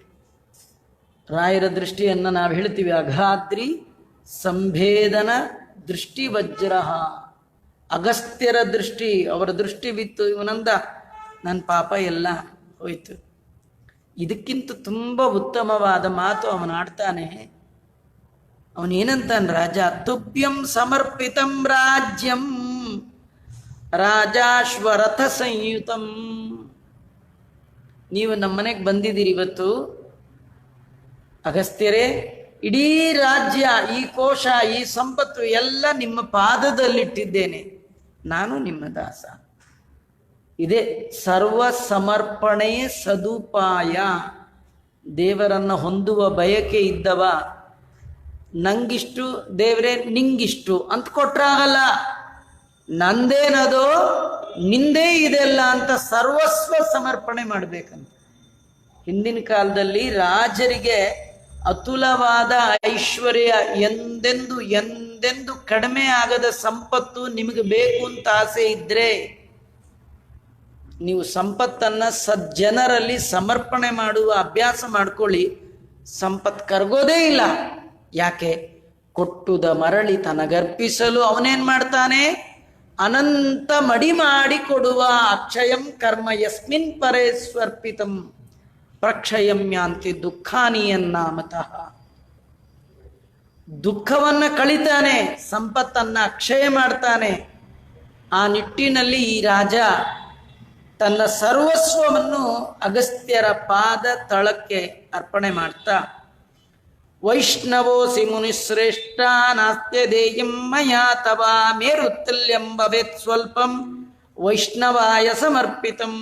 ರಾಯರ ದೃಷ್ಟಿಯನ್ನು ನಾವು ಹೇಳ್ತೀವಿ ಅಘಾದ್ರಿ ಸಂಭೇದನ ದೃಷ್ಟಿ ವಜ್ರ. ಅಗಸ್ತ್ಯರ ದೃಷ್ಟಿ, ಅವರ ದೃಷ್ಟಿ ಬಿತ್ತು. ಇವನಂದ, ನನ್ನ ಪಾಪ ಎಲ್ಲ ಹೋಯ್ತು. ಇದಕ್ಕಿಂತ ತುಂಬ ಉತ್ತಮವಾದ ಮಾತು ಅವನಾಡ್ತಾನೆ. ಅವನೇನಂತಾನೆ ರಾಜ, ತುಭ್ಯಂ ಸಮರ್ಪಿತಂ ರಾಜ್ಯಂ ರಾಜಾಶ್ವರಥ ಸಂಯುತಂ. ನೀವು ನಮ್ಮ ಮನೆಗೆ ಬಂದಿದ್ದೀರಿ ಇವತ್ತು ಅಗಸ್ತ್ಯರೇ, ಇಡೀ ರಾಜ್ಯ, ಈ ಕೋಶ, ಈ ಸಂಪತ್ತು ಎಲ್ಲ ನಿಮ್ಮ ಪಾದದಲ್ಲಿಟ್ಟಿದ್ದೇನೆ. ನಾನು ನಿಮ್ಮ ದಾಸ. ಇದೇ ಸರ್ವ ಸಮರ್ಪಣೆ ಸದುಪಾಯ. ದೇವರನ್ನು ಹೊಂದುವ ಬಯಕೆ ಇದ್ದವ ನಂಗಿಷ್ಟು ದೇವರೇ ನಿಂಗಿಷ್ಟು ಅಂತ ಕೊಟ್ರಾಗಲ್ಲ. ನಂದೇನದೋ ನಿಂದೇ ಇದೆಲ್ಲ ಅಂತ ಸರ್ವಸ್ವ ಸಮರ್ಪಣೆ ಮಾಡಬೇಕಂತ. ಹಿಂದಿನ ಕಾಲದಲ್ಲಿ ರಾಜರಿಗೆ ಅತುಲವಾದ ಐಶ್ವರ್ಯ, ಎಂದೆಂದು ಎಂದೆಂದು ಕಡಿಮೆ ಆಗದ ಸಂಪತ್ತು ನಿಮಗೆ ಬೇಕು ಅಂತ ಆಸೆ ಇದ್ರೆ ನೀವು ಸಂಪತ್ತನ್ನು ಸಜ್ಜನರಲ್ಲಿ ಸಮರ್ಪಣೆ ಮಾಡುವ ಅಭ್ಯಾಸ ಮಾಡ್ಕೊಳ್ಳಿ. ಸಂಪತ್ತು ಕರಗೋದೇ ಇಲ್ಲ. ಯಾಕೆ? ಕೊಟ್ಟುದ ಮರಳಿ ತನಗರ್ಪಿಸಲು ಅವನೇನ್ ಮಾಡ್ತಾನೆ, ಅನಂತ ಮಡಿ ಮಾಡಿ ಕೊಡುವ ಅಕ್ಷಯಂ ಕರ್ಮ ಯಸ್ಮಿನ್ ಪರೇ ಸ್ವರ್ಪಿತಂ ಪ್ರಕ್ಷಯಂ ಯಾಂತಿ ದುಃಖಾನಿಯನ್ನಾಮತಃ. ದುಃಖವನ್ನ ಕಳಿತಾನೆ, ಸಂಪತ್ತನ್ನ ಅಕ್ಷಯ ಮಾಡ್ತಾನೆ. ಆ ನಿಟ್ಟಿನಲ್ಲಿ ಈ ರಾಜ ತನ್ನ ಸರ್ವಸ್ವವನ್ನು ಅಗಸ್ತ್ಯರ ಪಾದ ತಳಕ್ಕೆ ಅರ್ಪಣೆ ಮಾಡ್ತಾ, ವೈಷ್ಣವೋಸಿ ಮುನಿಶ್ರೇಷ್ಠ ನಾಸ್ತ್ಯ ದೇಯಂ ಮಯಾ ತವ ಮೇರುತುಲ್ಯಂ ಭವೇತ್ ಸ್ವಲ್ಪಂ ವೈಷ್ಣವಾಯ ಸಮರ್ಪಿತಂ.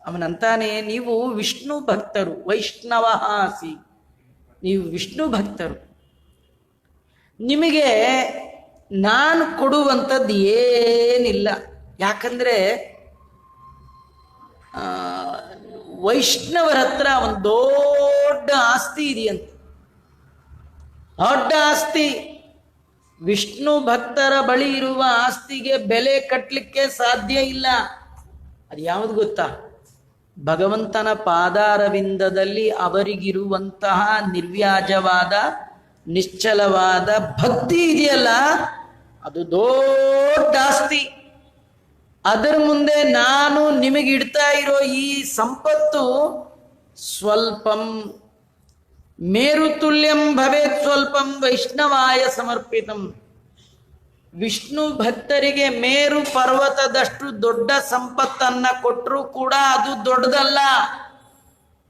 ಅವನಂತಾನೆ, ನೀವು ವಿಷ್ಣು ಭಕ್ತರು, ವೈಷ್ಣವ ಆಸಿ, ನೀವು ವಿಷ್ಣು ಭಕ್ತರು, ನಿಮಗೆ ನಾನು ಕೊಡುವಂಥದ್ದು ಏನಿಲ್ಲ. ಯಾಕಂದ್ರೆ ವೈಷ್ಣವರ ಹತ್ರ ಒಂದು ದೊಡ್ಡ ಆಸ್ತಿ ಇದೆಯಂತೆ, ದೊಡ್ಡ ಆಸ್ತಿ. ವಿಷ್ಣು ಭಕ್ತರ ಬಳಿ ಇರುವ ಆಸ್ತಿಗೆ ಬೆಲೆ ಕಟ್ಟಲಿಕ್ಕೆ ಸಾಧ್ಯ ಇಲ್ಲ. ಅದು ಯಾವುದು ಗೊತ್ತಾ? ಭಗವಂತನ ಪಾದಾರವಿಂದದಲ್ಲಿ ಅವರಿಗಿರುವಂತಹ ನಿರ್ವ್ಯಾಜವಾದ ನಿಶ್ಚಲವಾದ ಭಕ್ತಿ ಇದೆಯಲ್ಲ, ಅದು ದೊಡ್ಡ ಆಸ್ತಿ. ಅದರ ಮುಂದೆ ನಾನು ನಿಮಗಿಡ್ತಾ ಇರೋ ಈ ಸಂಪತ್ತು ಸ್ವಲ್ಪಂ, ಮೇರುತುಲ್ಯಂ ಭವೇತ್ ಸ್ವಲ್ಪಂ ವೈಷ್ಣವಾಯ ಸಮರ್ಪಿತಂ. ವಿಷ್ಣು ಭಕ್ತರಿಗೆ ಮೇರು ಪರ್ವತದಷ್ಟು ದೊಡ್ಡ ಸಂಪತ್ತನ್ನ ಕೊಟ್ಟರೂ ಕೂಡ ಅದು ದೊಡ್ಡದಲ್ಲ.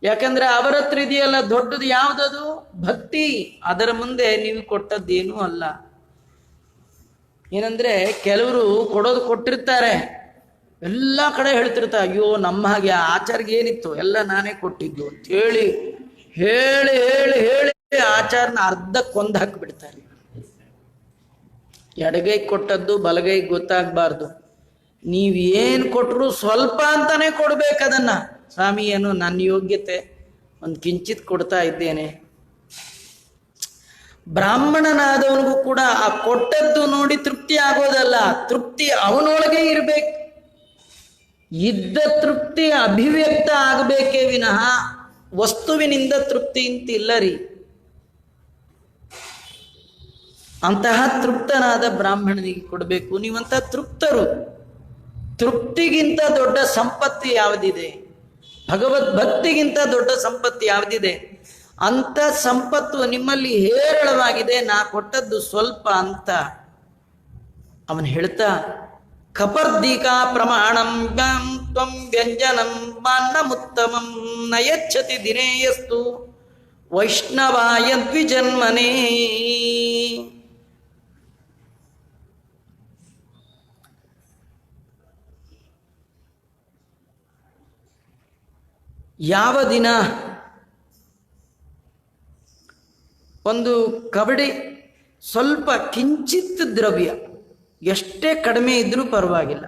ಯಾಕಂದ್ರೆ ಅವರ ಹತ್ರ ಇದೆಯಲ್ಲ ದೊಡ್ಡದು, ಯಾವುದದು? ಭಕ್ತಿ. ಅದರ ಮುಂದೆ ನೀವು ಕೊಟ್ಟದ್ದೇನೂ ಅಲ್ಲ. ಏನಂದ್ರೆ ಕೆಲವರು ಕೊಡೋದು ಕೊಟ್ಟಿರ್ತಾರೆ, ಎಲ್ಲ ಕಡೆ ಹೇಳ್ತಿರ್ತಾರೆ, ಅಯ್ಯೋ ನಮ್ಮ ಹಾಗೆ ಆಚಾರ್ಗೆ ಏನಿತ್ತು ಎಲ್ಲ ನಾನೇ ಕೊಟ್ಟಿದ್ದು ಅಂತ ಹೇಳಿ ಹೇಳಿ ಹೇಳಿ ಹೇಳಿ ಆಚಾರನ ಅರ್ಧ ಕೊಂದು ಹಾಕಿಬಿಡ್ತಾರೆ. ಎಡಗೈ ಕೊಟ್ಟದ್ದು ಬಲಗೈ ಗೊತ್ತಾಗಬಾರ್ದು. ನೀವೇನು ಕೊಟ್ಟರು ಸ್ವಲ್ಪ ಅಂತಾನೆ ಕೊಡ್ಬೇಕದನ್ನ. ಸ್ವಾಮಿ, ಏನು ನನ್ನ ಯೋಗ್ಯತೆ, ಒಂದು ಕಿಂಚಿತ್ ಕೊಡ್ತಾ ಇದ್ದೇನೆ. ಬ್ರಾಹ್ಮಣನಾದವನಿಗೂ ಕೂಡ ಆ ಕೊಟ್ಟದ್ದು ನೋಡಿ ತೃಪ್ತಿ ಆಗೋದಲ್ಲ, ತೃಪ್ತಿ ಅವನೊಳಗೆ ಇರಬೇಕು. ಇದ್ದ ತೃಪ್ತಿ ಅಭಿವ್ಯಕ್ತ ಆಗಬೇಕೇ ವಿನಃ ವಸ್ತುವಿನಿಂದ ತೃಪ್ತಿ ಅಂತ ಇಲ್ಲ ರೀ. ಅಂತಹ ತೃಪ್ತನಾದ ಬ್ರಾಹ್ಮಣನಿಗೆ ಕೊಡಬೇಕು. ನೀವಂತ ತೃಪ್ತರು. ತೃಪ್ತಿಗಿಂತ ದೊಡ್ಡ ಸಂಪತ್ತಿ ಯಾವುದಿದೆ? ಭಗವದ್ ಭಕ್ತಿಗಿಂತ ದೊಡ್ಡ ಸಂಪತ್ತು ಯಾವುದಿದೆ? ಅಂತ ಸಂಪತ್ತು ನಿಮ್ಮಲ್ಲಿ ಹೇರಳವಾಗಿದೆ, ನಾ ಕೊಟ್ಟದ್ದು ಸ್ವಲ್ಪ ಅಂತ ಅವನು ಹೇಳ್ತಾ, ಕಪರ್ದಿಕಾ ಪ್ರಮಾಣಂ ತ್ವಂ ವ್ಯಂಜನಂ ಮಾನ್ನಮುತ್ತಮಂ ನಯಚ್ಛತಿ ದಿನೇಯಸ್ತು ವೈಷ್ಣವಾಯ ದ್ವಿಜನ್ಮನೇ. ಯಾವ ದಿನ ಒಂದು ಕಬಡಿ ಸ್ವಲ್ಪ ಕಿಂಚಿತ್ ದ್ರವ್ಯ, ಎಷ್ಟೇ ಕಡಿಮೆ ಇದ್ರೂ ಪರವಾಗಿಲ್ಲ,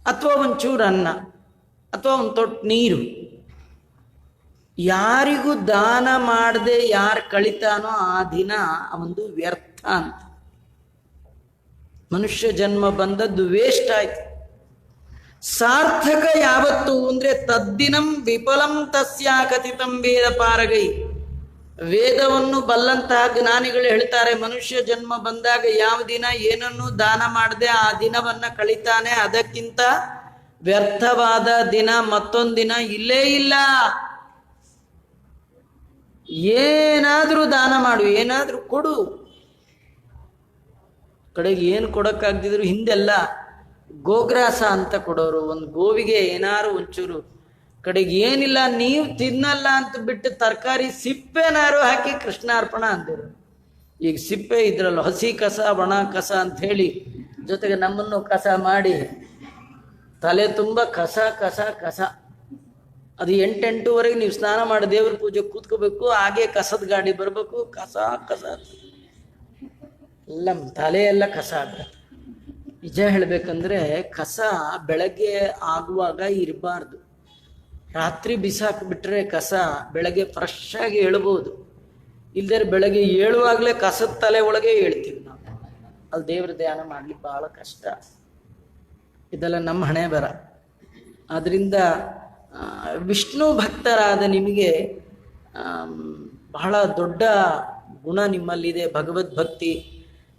ಅಥವಾ ಒಂಚೂರು ಅನ್ನ ಅಥವಾ ಒಂದು ತೊಟ್ಟು ನೀರು ಯಾರಿಗೂ ದಾನ ಮಾಡದೆ ಯಾರು ಕಳಿತಾನೋ ಆ ದಿನ ಒಂದು ವ್ಯರ್ಥ ಅಂತ. ಮನುಷ್ಯ ಜನ್ಮ ಬಂದದ್ದು ವೇಸ್ಟ್ ಆಯ್ತು. ಸಾರ್ಥಕ ಯಾವತ್ತು ಅಂದ್ರೆ ತದ್ದಿನಂ ವಿಫಲಂ ತಸ್ಯಾ ಕಥಿತಂ ವೇದ ಪಾರಗೈ. ವೇದವನ್ನು ಬಲ್ಲಂತಹ ಜ್ಞಾನಿಗಳು ಹೇಳ್ತಾರೆ, ಮನುಷ್ಯ ಜನ್ಮ ಬಂದಾಗ ಯಾವ ದಿನ ಏನನ್ನು ದಾನ ಮಾಡದೆ ಆ ದಿನವನ್ನ ಕಳಿತಾನೆ, ಅದಕ್ಕಿಂತ ವ್ಯರ್ಥವಾದ ದಿನ ಮತ್ತೊಂದು ದಿನ ಇಲ್ಲೇ ಇಲ್ಲ. ಏನಾದ್ರೂ ದಾನ ಮಾಡು, ಏನಾದ್ರೂ ಕೊಡು. ಕಡೆಗೆ ಏನು ಕೊಡಕ್ಕಾಗ್ದಿದ್ರು ಹಿಂದೆಲ್ಲ ಗೋಗ್ರಾಸ ಅಂತ ಕೊಡೋರು, ಒಂದು ಗೋವಿಗೆ ಏನಾರು ಒಂಚೂರು. ಕಡೆಗೆ ಏನಿಲ್ಲ, ನೀವು ತಿನ್ನಲ್ಲ ಅಂತ ಬಿಟ್ಟು ತರಕಾರಿ ಸಿಪ್ಪೆನಾರು ಹಾಕಿ ಕೃಷ್ಣಾರ್ಪಣ ಅಂದಿರು. ಈಗ ಸಿಪ್ಪೆ ಇದ್ರಲ್ಲ, ಹಸಿ ಕಸ ಒಣ ಕಸ ಅಂತ ಹೇಳಿ ಜೊತೆಗೆ ನಮ್ಮನ್ನು ಕಸ ಮಾಡಿ ತಲೆ ತುಂಬ ಕಸ ಕಸ ಕಸ. ಅದು 8-8:30 ನೀವು ಸ್ನಾನ ಮಾಡಿ ದೇವ್ರ ಪೂಜೆ ಕೂತ್ಕೋಬೇಕು, ಹಾಗೆ ಕಸದ ಗಾಡಿ ಬರಬೇಕು, ಕಸ ಕಸ ಎಲ್ಲ ತಲೆ ಎಲ್ಲ ಕಸ ಆಗ್ತದೆ. ನಿಜ ಹೇಳ್ಬೇಕಂದ್ರೆ ಕಸ ಬೆಳಗ್ಗೆ ಆಗುವಾಗ ಇರಬಾರ್ದು. ರಾತ್ರಿ ಬಿಸಾಕ್ಬಿಟ್ರೆ ಕಸ ಬೆಳಗ್ಗೆ ಫ್ರೆಶ್ ಆಗಿ ಏಳ್ಬೋದು. ಇಲ್ದೇ ಬೆಳಗ್ಗೆ ಏಳುವಾಗಲೇ ಕಸದ ತಲೆ ಒಳಗೆ ಹೇಳ್ತೀವಿ ನಾವು. ಅಲ್ಲಿ ದೇವ್ರ ಧ್ಯಾನ ಮಾಡ್ಲಿಕ್ಕೆ ಬಹಳ ಕಷ್ಟ. ಇದೆಲ್ಲ ನಮ್ಮ ಹಣೆ ಬರ. ಆದ್ರಿಂದ ವಿಷ್ಣು ಭಕ್ತರಾದ ನಿಮಗೆ ಬಹಳ ದೊಡ್ಡ ಗುಣ ನಿಮ್ಮಲ್ಲಿದೆ, ಭಗವದ್ಭಕ್ತಿ.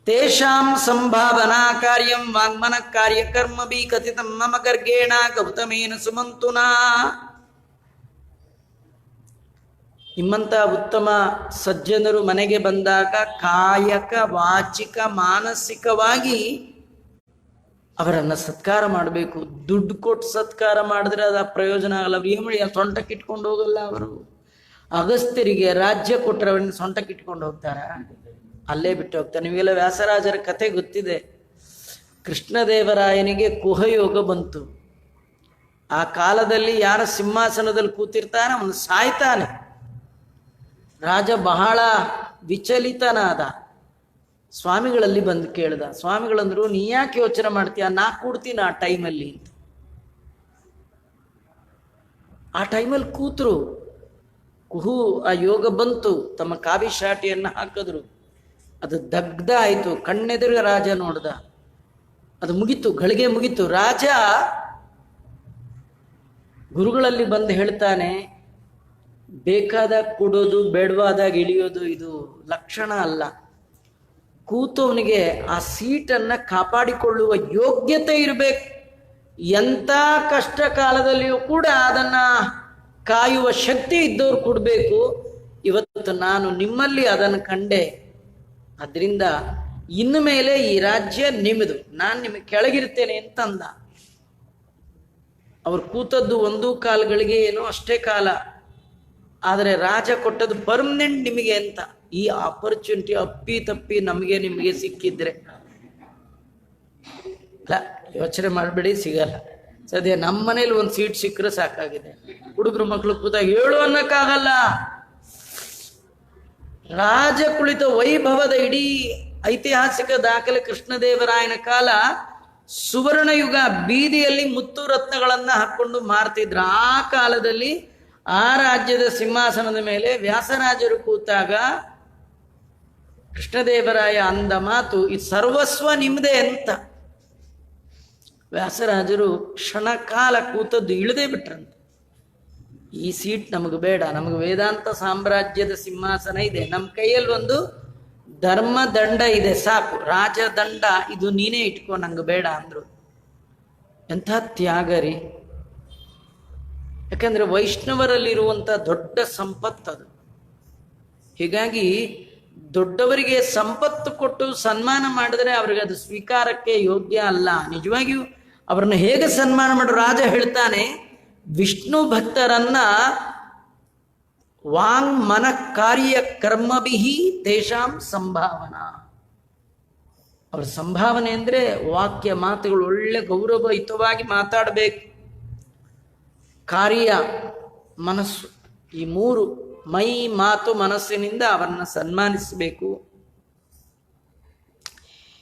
ತೇಷಾಂ ಸಂಭಾವನಾ ಕಾರ್ಯಂ ವಾಂಗ್ಮನ ಕಾರ್ಯಕರ್ಮ ಬಿ ಕಥಿತಂ ಮಮ ಗರ್ಗೇಣ ಗೌತಮೇನ ಸುಮಂತುನಾ. ನಿಮ್ಮಂಥ ಉತ್ತಮ ಸಜ್ಜನರು ಮನೆಗೆ ಬಂದಾಗ ಕಾಯಕ ವಾಚಿಕ ಮಾನಸಿಕವಾಗಿ ಅವರನ್ನು ಸತ್ಕಾರ ಮಾಡಬೇಕು. ದುಡ್ಡು ಕೊಟ್ಟು ಸತ್ಕಾರ ಮಾಡಿದ್ರೆ ಅದ ಪ್ರಯೋಜನ ಆಗಲ್ಲ. ಅವ್ರು ಏನು ಸೊಂಟಕ್ಕೆ ಇಟ್ಕೊಂಡು ಹೋಗಲ್ಲ. ಅವರು ಅಗಸ್ತ್ಯರಿಗೆ ರಾಜ್ಯ ಕೊಟ್ಟರೆ ಅವರನ್ನು ಸೊಂಟಕ್ಕೆ ಇಟ್ಕೊಂಡು ಹೋಗ್ತಾರ? ಅಲ್ಲೇ ಬಿಟ್ಟು ಹೋಗ್ತಾರೆ. ನೀವೆಲ್ಲ ವ್ಯಾಸರಾಜರ ಕಥೆ ಗೊತ್ತಿದೆ. ಕೃಷ್ಣದೇವರಾಯನಿಗೆ ಕುಹಯೋಗ ಬಂತು. ಆ ಕಾಲದಲ್ಲಿ ಯಾರ ಸಿಂಹಾಸನದಲ್ಲಿ ಕೂತಿರ್ತಾನೆ ಅವನು ಸಾಯ್ತಾನೆ. ರಾಜ ಬಹಳ ವಿಚಲಿತನಾದ. ಸ್ವಾಮಿಗಳಲ್ಲಿ ಬಂದು ಕೇಳ್ದ. ಸ್ವಾಮಿಗಳಂದ್ರು, ನೀ ಯಾಕೆ ಯೋಚನೆ ಮಾಡ್ತೀಯ, ನಾ ಕೂಡ್ತೀನಿ ಆ ಟೈಮಲ್ಲಿ ಅಂತ. ಆ ಟೈಮಲ್ಲಿ ಕೂತರು. ಕುಹು ಆ ಯೋಗ ಬಂತು. ತಮ್ಮ ಕಾವಿ ಶಾಟಿಯನ್ನು ಹಾಕಿದ್ರು. ಅದು ದಗ್ಧ ಆಯಿತು. ಕಣ್ಣೆದುರು ರಾಜ ನೋಡ್ದ. ಅದು ಮುಗಿತು, ಗಳಿಗೆ ಮುಗಿತು. ರಾಜ ಗುರುಗಳಲ್ಲಿ ಬಂದು ಹೇಳ್ತಾನೆ, ಬೇಕಾದಾಗ ಕೊಡೋದು, ಬೇಡವಾದಾಗ ಇಳಿಯೋದು ಇದು ಲಕ್ಷಣ ಅಲ್ಲ. ಕೂತವನಿಗೆ ಆ ಸೀಟನ್ನು ಕಾಪಾಡಿಕೊಳ್ಳುವ ಯೋಗ್ಯತೆ ಇರಬೇಕು. ಎಂಥ ಕಷ್ಟ ಕಾಲದಲ್ಲಿಯೂ ಕೂಡ ಅದನ್ನು ಕಾಯುವ ಶಕ್ತಿ ಇದ್ದವ್ರು ಕೊಡಬೇಕು. ಇವತ್ತು ನಾನು ನಿಮ್ಮಲ್ಲಿ ಅದನ್ನು ಕಂಡೆ. ಅದರಿಂದ ಇನ್ನು ಮೇಲೆ ಈ ರಾಜ್ಯ ನಿಮ್ಮದು, ನಾನು ನಿಮಗೆ ಕೆಳಗಿರ್ತೇನೆ ಅಂತಂದ. ಅವ್ರು ಕೂತದ್ದು 1 ಕಾಲಗಳಿಗೆ ಏನೋ ಅಷ್ಟೇ ಕಾಲ. ಆದರೆ ರಾಜ ಕೊಟ್ಟದ್ದು ಪರ್ಮನೆಂಟ್ ನಿಮಗೆ ಅಂತ. ಈ ಆಪರ್ಚುನಿಟಿ ಅಪ್ಪಿ ತಪ್ಪಿ ನಮಗೆ ನಿಮಗೆ ಸಿಕ್ಕಿದ್ರೆ ಅಲ್ಲ, ಯೋಚನೆ ಮಾಡಬೇಡಿ, ಸಿಗಲ್ಲ. ಸದ್ಯ ನಮ್ಮ ಮನೇಲಿ ಒಂದು ಸೀಟ್ ಸಿಕ್ಕರೆ ಸಾಕಾಗಿದೆ. ಹುಡುಗರು ಮಕ್ಕಳು ಕೂತಾಗ ಹೇಳು ಅನ್ನಕ್ಕಾಗಲ್ಲ. ರಾಜ ಕುಳಿತ ವೈಭವದ ಇಡೀ ಐತಿಹಾಸಿಕ ದಾಖಲೆ ಕೃಷ್ಣದೇವರಾಯನ ಕಾಲ. ಸುವರ್ಣ ಯುಗ. ಬೀದಿಯಲ್ಲಿ ಮುತ್ತು ರತ್ನಗಳನ್ನ ಹಾಕೊಂಡು ಮಾರ್ತಿದ್ರು. ಆ ಕಾಲದಲ್ಲಿ ಆ ರಾಜ್ಯದ ಸಿಂಹಾಸನದ ಮೇಲೆ ವ್ಯಾಸರಾಜರು ಕೂತಾಗ ಕೃಷ್ಣದೇವರಾಯ ಅಂದ ಮಾತು, ಈ ಸರ್ವಸ್ವ ನಿಮ್ಮದೇ ಅಂತ. ವ್ಯಾಸರಾಜರು ಕ್ಷಣಕಾಲ ಕೂತದ್ದು ಇಳದೇ ಬಿಟ್ರಂತೆ. ಈ ಸೀಟ್ ನಮಗೆ ಬೇಡ, ನಮಗೆ ವೇದಾಂತ ಸಾಮ್ರಾಜ್ಯದ ಸಿಂಹಾಸನ ಇದೆ, ನಮ್ಮ ಕೈಯಲ್ಲಿ ಒಂದು ಧರ್ಮದಂಡ ಇದೆ, ಸಾಕು, ರಾಜದಂಡ ಇದು ನೀನೇ ಇಟ್ಕೊ, ನಂಗೆ ಬೇಡ ಅಂದ್ರು. ಎಂಥ ತ್ಯಾಗ ರೀ! ಯಾಕಂದ್ರೆ ವೈಷ್ಣವರಲ್ಲಿರುವಂಥ ದೊಡ್ಡ ಸಂಪತ್ತದು. ಹೀಗಾಗಿ ದೊಡ್ಡವರಿಗೆ ಸಂಪತ್ತು ಕೊಟ್ಟು ಸನ್ಮಾನ ಮಾಡಿದ್ರೆ ಅವ್ರಿಗೆ ಅದು ಸ್ವೀಕಾರಕ್ಕೆ ಯೋಗ್ಯ ಅಲ್ಲ. ನಿಜವಾಗಿಯೂ ಅವ್ರನ್ನ ಹೇಗೆ ಸನ್ಮಾನ ಮಾಡು? ರಾಜ ಹೇಳ್ತಾನೆ, ವಿಷ್ಣು ಭಕ್ತರನ್ನ ವಾಂಗ್ ಮನ ಕಾರ್ಯ ಕರ್ಮಭಿಹಿ ತೇಷಾಂ ಸಂಭಾವನಾ. ಅವ್ರ ಸಂಭಾವನೆ ಅಂದ್ರೆ ವಾಕ್ಯ ಮಾತುಗಳು ಒಳ್ಳೆ ಗೌರವಯುತವಾಗಿ ಮಾತಾಡಬೇಕು. ಕಾರ್ಯ ಮನಸ್ಸು, ಈ 3 ಮೈ ಮಾತು ಮನಸ್ಸಿನಿಂದ ಅವರನ್ನ ಸನ್ಮಾನಿಸಬೇಕು.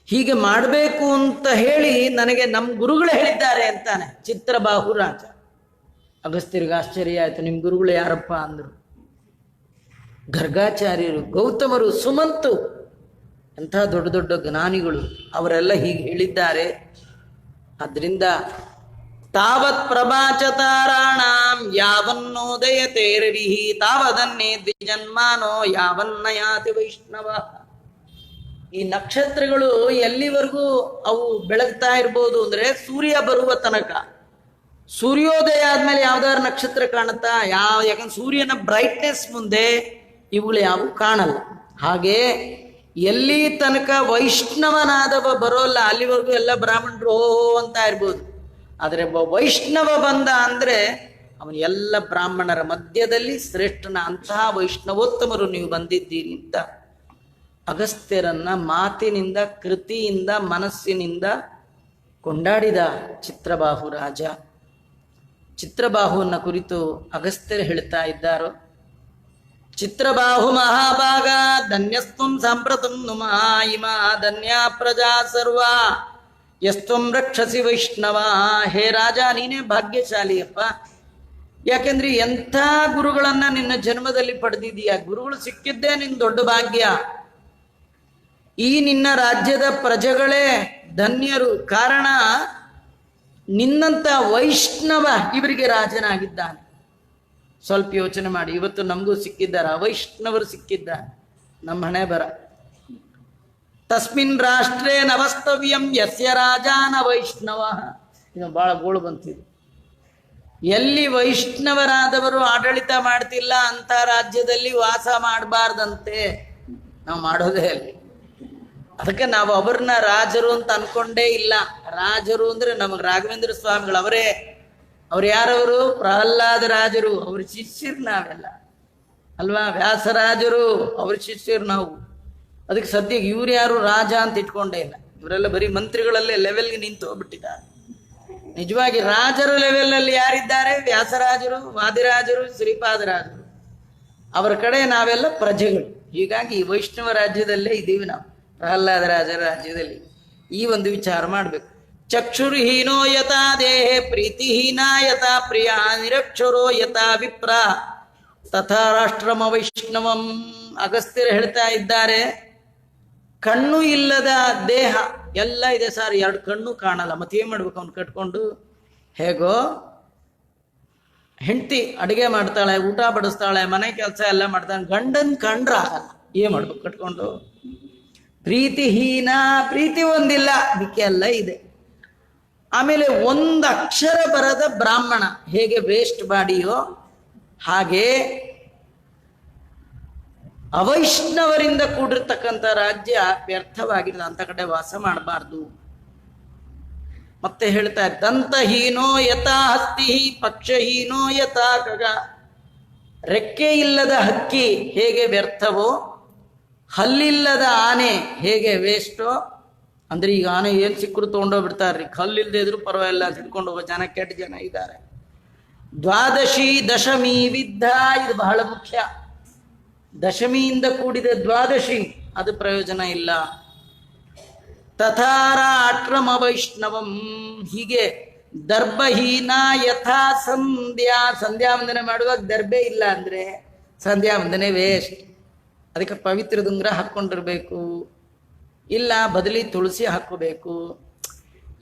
ಹೀಗೆ ಮಾಡಬೇಕು ಅಂತ ಹೇಳಿ ನನಗೆ ನಮ್ಮ ಗುರುಗಳು ಹೇಳಿದ್ದಾರೆ ಅಂತಾನೆ ಚಿತ್ರಬಾಹು ರಾಜ. ಅಗಸ್ತ್ಯರಿಗೆ ಆಶ್ಚರ್ಯ ಆಯ್ತು. ನಿಮ್ಮ ಗುರುಗಳು ಯಾರಪ್ಪ ಅಂದರು. ಗರ್ಗಾಚಾರ್ಯರು, ಗೌತಮರು, ಸುಮಂತು, ಎಂಥ ದೊಡ್ಡ ದೊಡ್ಡ ಜ್ಞಾನಿಗಳು, ಅವರೆಲ್ಲ ಹೀಗೆ ಹೇಳಿದ್ದಾರೆ. ಆದ್ರಿಂದ ತಾವತ್ ಪ್ರಭಾಚತಾರಾಣಾಂ ಯಾವನ್ನೋದಯತೆ ರವಿಹಿ ತಾವದನ್ನೇ ದ್ವಿಜನ್ಮಾನೋ ಯಾವನ್ನಯಾತಿ ವೈಷ್ಣವ. ಈ ನಕ್ಷತ್ರಗಳು ಎಲ್ಲಿವರೆಗೂ ಅವು ಬೆಳಗ್ತಾ ಇರ್ಬೋದು ಅಂದ್ರೆ ಸೂರ್ಯ ಬರುವ ತನಕ. ಸೂರ್ಯೋದಯ ಆದ್ಮೇಲೆ ಯಾವ್ದಾದ್ರು ನಕ್ಷತ್ರ ಕಾಣುತ್ತಾ? ಯಾಕಂದ್ರೆ ಸೂರ್ಯನ ಬ್ರೈಟ್ನೆಸ್ ಮುಂದೆ ಇವುಗಳು ಯಾವು ಕಾಣಲ್ಲ. ಹಾಗೆ ಎಲ್ಲಿ ತನಕ ವೈಷ್ಣವನಾದವ ಬರೋಲ್ಲ ಅಲ್ಲಿವರೆಗೂ ಎಲ್ಲ ಬ್ರಾಹ್ಮಣರು ಓಹೋ ಅಂತ ಇರ್ಬೋದು. ಆದರೆ ವೈಷ್ಣವ ಬಂದ ಅಂದ್ರೆ ಅವನು ಎಲ್ಲ ಬ್ರಾಹ್ಮಣರ ಮಧ್ಯದಲ್ಲಿ ಶ್ರೇಷ್ಠನ. ಅಂತಹ ವೈಷ್ಣವೋತ್ತಮರು ನೀವು ಬಂದಿದ್ದೀರಿ ಅಂತ ಅಗಸ್ತ್ಯರನ್ನ ಮಾತಿನಿಂದ, ಕೃತಿಯಿಂದ, ಮನಸ್ಸಿನಿಂದ ಕೊಂಡಾಡಿದ ಚಿತ್ರಬಾಹು ರಾಜ. ಚಿತ್ರಬಾಹುವನ್ನ ಕುರಿತು ಅಗಸ್ತ್ಯರು ಹೇಳ್ತಾ ಇದ್ದಾರೋ, ಚಿತ್ರಬಾಹು ಮಹಾಭಾಗ ಧನ್ಯಸ್ತ್ವಂ ಸಾಂಪ್ರತಂ ನುಮಾ ಇಮಾ ಧನ್ಯ ಪ್ರಜಾ ಸರ್ವ ಯಸ್ತ್ವಂ ರಕ್ಷಸಿ ವೈಷ್ಣವ. ಹೇ ರಾಜ, ನೀನೇ ಭಾಗ್ಯಶಾಲಿಯಪ್ಪ. ಯಾಕೆಂದ್ರೆ ಎಂಥ ಗುರುಗಳನ್ನ ನಿನ್ನ ಜನ್ಮದಲ್ಲಿ ಪಡೆದಿದೀಯ. ಗುರುಗಳು ಸಿಕ್ಕಿದ್ದೇ ನಿನ್ನ ದೊಡ್ಡ ಭಾಗ್ಯ. ಈ ನಿನ್ನ ರಾಜ್ಯದ ಪ್ರಜೆಗಳೇ ಧನ್ಯರು. ಕಾರಣ ನಿನ್ನಂಥ ವೈಷ್ಣವ ಇವರಿಗೆ ರಾಜನಾಗಿದ್ದಾನೆ. ಸ್ವಲ್ಪ ಯೋಚನೆ ಮಾಡಿ, ಇವತ್ತು ನಮಗೂ ಸಿಕ್ಕಿದ್ದಾರೆ, ವೈಷ್ಣವರು ಸಿಕ್ಕಿದ್ದಾರೆ. ನಮ್ಮ ಹಣೆ ಬರ. ತಸ್ಮಿನ್ ರಾಷ್ಟ್ರೇ ನವಸ್ತವ್ಯಂ ಯಸ್ಯ ರಾಜಾನ ವೈಷ್ಣವ. ಇದು ಬಹಳ ಗೋಳು ಬಂತಿದೆ. ಎಲ್ಲಿ ವೈಷ್ಣವರಾದವರು ಆಡಳಿತ ಮಾಡ್ತಿಲ್ಲ ಅಂತ ರಾಜ್ಯದಲ್ಲಿ ವಾಸ ಮಾಡಬಾರ್ದಂತೆ. ನಾವು ಮಾಡೋದೇ ಅಲ್ಲಿ. ಅದಕ್ಕೆ ನಾವು ಅವ್ರನ್ನ ರಾಜರು ಅಂತ ಅನ್ಕೊಂಡೇ ಇಲ್ಲ. ರಾಜರು ಅಂದ್ರೆ ನಮಗೆ ರಾಘವೇಂದ್ರ ಸ್ವಾಮಿಗಳು ಅವರೇ. ಅವ್ರು ಯಾರವರು? ಪ್ರಹ್ಲಾದ ರಾಜರು, ಅವ್ರ ಶಿಷ್ಯರು ನಾವೆಲ್ಲ ಅಲ್ವಾ. ವ್ಯಾಸರಾಜರು ಅವ್ರ ಶಿಷ್ಯರು ನಾವು. ಅದಕ್ಕೆ ಸದ್ಯಕ್ಕೆ ಇವ್ರು ಯಾರು ರಾಜ ಅಂತ ಇಟ್ಕೊಂಡೇ ಇಲ್ಲ. ಇವರೆಲ್ಲ ಬರೀ ಮಂತ್ರಿಗಳಲ್ಲೇ ಲೆವೆಲ್ಗೆ ನಿಂತು ಹೋಗ್ಬಿಟ್ಟಿದ್ದಾರೆ. ನಿಜವಾಗಿ ರಾಜರು ಲೆವೆಲಲ್ಲಿ ಯಾರಿದ್ದಾರೆ? ವ್ಯಾಸರಾಜರು, ವಾದಿರಾಜರು, ಶ್ರೀಪಾದರಾಜರು. ಅವರ ಕಡೆ ನಾವೆಲ್ಲ ಪ್ರಜೆಗಳು. ಹೀಗಾಗಿ ವೈಷ್ಣವ ರಾಜ್ಯದಲ್ಲೇ ಇದ್ದೀವಿ ನಾವು, ಪ್ರಹ್ಲಾದ ರಾಜರ ರಾಜ್ಯದಲ್ಲಿ. ಈ ಒಂದು ವಿಚಾರ ಮಾಡಬೇಕು. ಚಕ್ಷುರ್ಹೀನೋ ಯಥಾ ದೇಹೇ ಪ್ರೀತಿಹೀನ ಯಥಾ ಪ್ರಿಯ ನಿರಕ್ಷರೋ ಯಥಾ ವಿಪ್ರ ತಥಾ ರಾಷ್ಟ್ರಮ ವೈಷ್ಣವಂ. ಅಗಸ್ತ್ಯರು ಹೇಳ್ತಾ ಇದ್ದಾರೆ, ಕಣ್ಣು ಇಲ್ಲದ ದೇಹ ಎಲ್ಲ ಇದೆ ಸರ್, 2 ಕಣ್ಣು ಕಾಣಲ್ಲ, ಮತ್ತೇನು ಮಾಡ್ಬೇಕು? ಅವ್ನು ಕಟ್ಕೊಂಡು ಹೇಗೋ ಹೆಂಡತಿ ಅಡುಗೆ ಮಾಡ್ತಾಳೆ, ಊಟ ಬಡಿಸ್ತಾಳೆ, ಮನೆ ಕೆಲಸ ಎಲ್ಲ ಮಾಡ್ತಾಳೆ, ಗಂಡನ್ ಕಂಡ್ರ ಆಗಲ್ಲ, ಏನು ಮಾಡ್ಬೇಕು ಕಟ್ಕೊಂಡು? ಪ್ರೀತಿಹೀನ, ಪ್ರೀತಿ ಒಂದಿಲ್ಲ, ಬಿಕ್ಕೆ ಎಲ್ಲ ಇದೆ. ಆಮೇಲೆ 1 ಅಕ್ಷರ ಬರದ ಬ್ರಾಹ್ಮಣ ಹೇಗೆ ವೇಸ್ಟ್ ಬಾಡಿಯೋ ಹಾಗೆ ಅವೈಷ್ಣವರಿಂದ ಕೂಡಿರ್ತಕ್ಕಂಥ ರಾಜ್ಯ ವ್ಯರ್ಥವಾಗಿಲ್ಲ. ಅಂತ ಕಡೆ ವಾಸ ಮಾಡಬಾರ್ದು. ಮತ್ತೆ ಹೇಳ್ತಾ ದಂತಹೀನೋ ಯಥಾ ಹಸ್ತಿ ಪಕ್ಷಹೀನೋ ಯಥಾ ಖಗ. ರೆಕ್ಕೆ ಇಲ್ಲದ ಹಕ್ಕಿ ಹೇಗೆ ವ್ಯರ್ಥವೋ, ಹಲ್ಲಿಲ್ಲದ ಆನೆ ಹೇಗೆ ವೇಸ್ಟೋ. ಅಂದ್ರೆ ಈಗ ಆನೆ ಏನು ಸಿಕ್ಕರು ತೊಗೊಂಡೋಗ್ಬಿಡ್ತಾರ್ರಿ. ಹಲ್ಲಿಲ್ಲದೆ ಇದ್ರು ಪರವಾಗಿಲ್ಲ, ತಿಳ್ಕೊಂಡು ಹೋಗೋ ಜನ ಕೆಟ್ಟ ಜನ ಇದ್ದಾರೆ. ದ್ವಾದಶಿ ದಶಮಿ ವಿದ್ಧ, ಇದು ಬಹಳ ಮುಖ್ಯ. ದಶಮಿಯಿಂದ ಕೂಡಿದ ದ್ವಾದಶಿ ಅದು ಪ್ರಯೋಜನ ಇಲ್ಲ. ತಥಾರ ಅಕ್ರಮ ವೈಷ್ಣವಂ, ಹೀಗೆ ದರ್ಭಹೀನ ಯಥಾ ಸಂಧ್ಯಾ. ಸಂಧ್ಯಾ ವಂದನೆ ಮಾಡುವಾಗ ದರ್ಭೆ ಇಲ್ಲ ಅಂದ್ರೆ ಸಂಧ್ಯಾ ವಂದನೆ ವೇಸ್ಟ್. ಅದಕ್ಕೆ ಪವಿತ್ರ ದುಂಗ್ರ ಹಾಕ್ಕೊಂಡಿರ್ಬೇಕು, ಇಲ್ಲ ಬದಲಿ ತುಳಸಿ ಹಾಕೋಬೇಕು.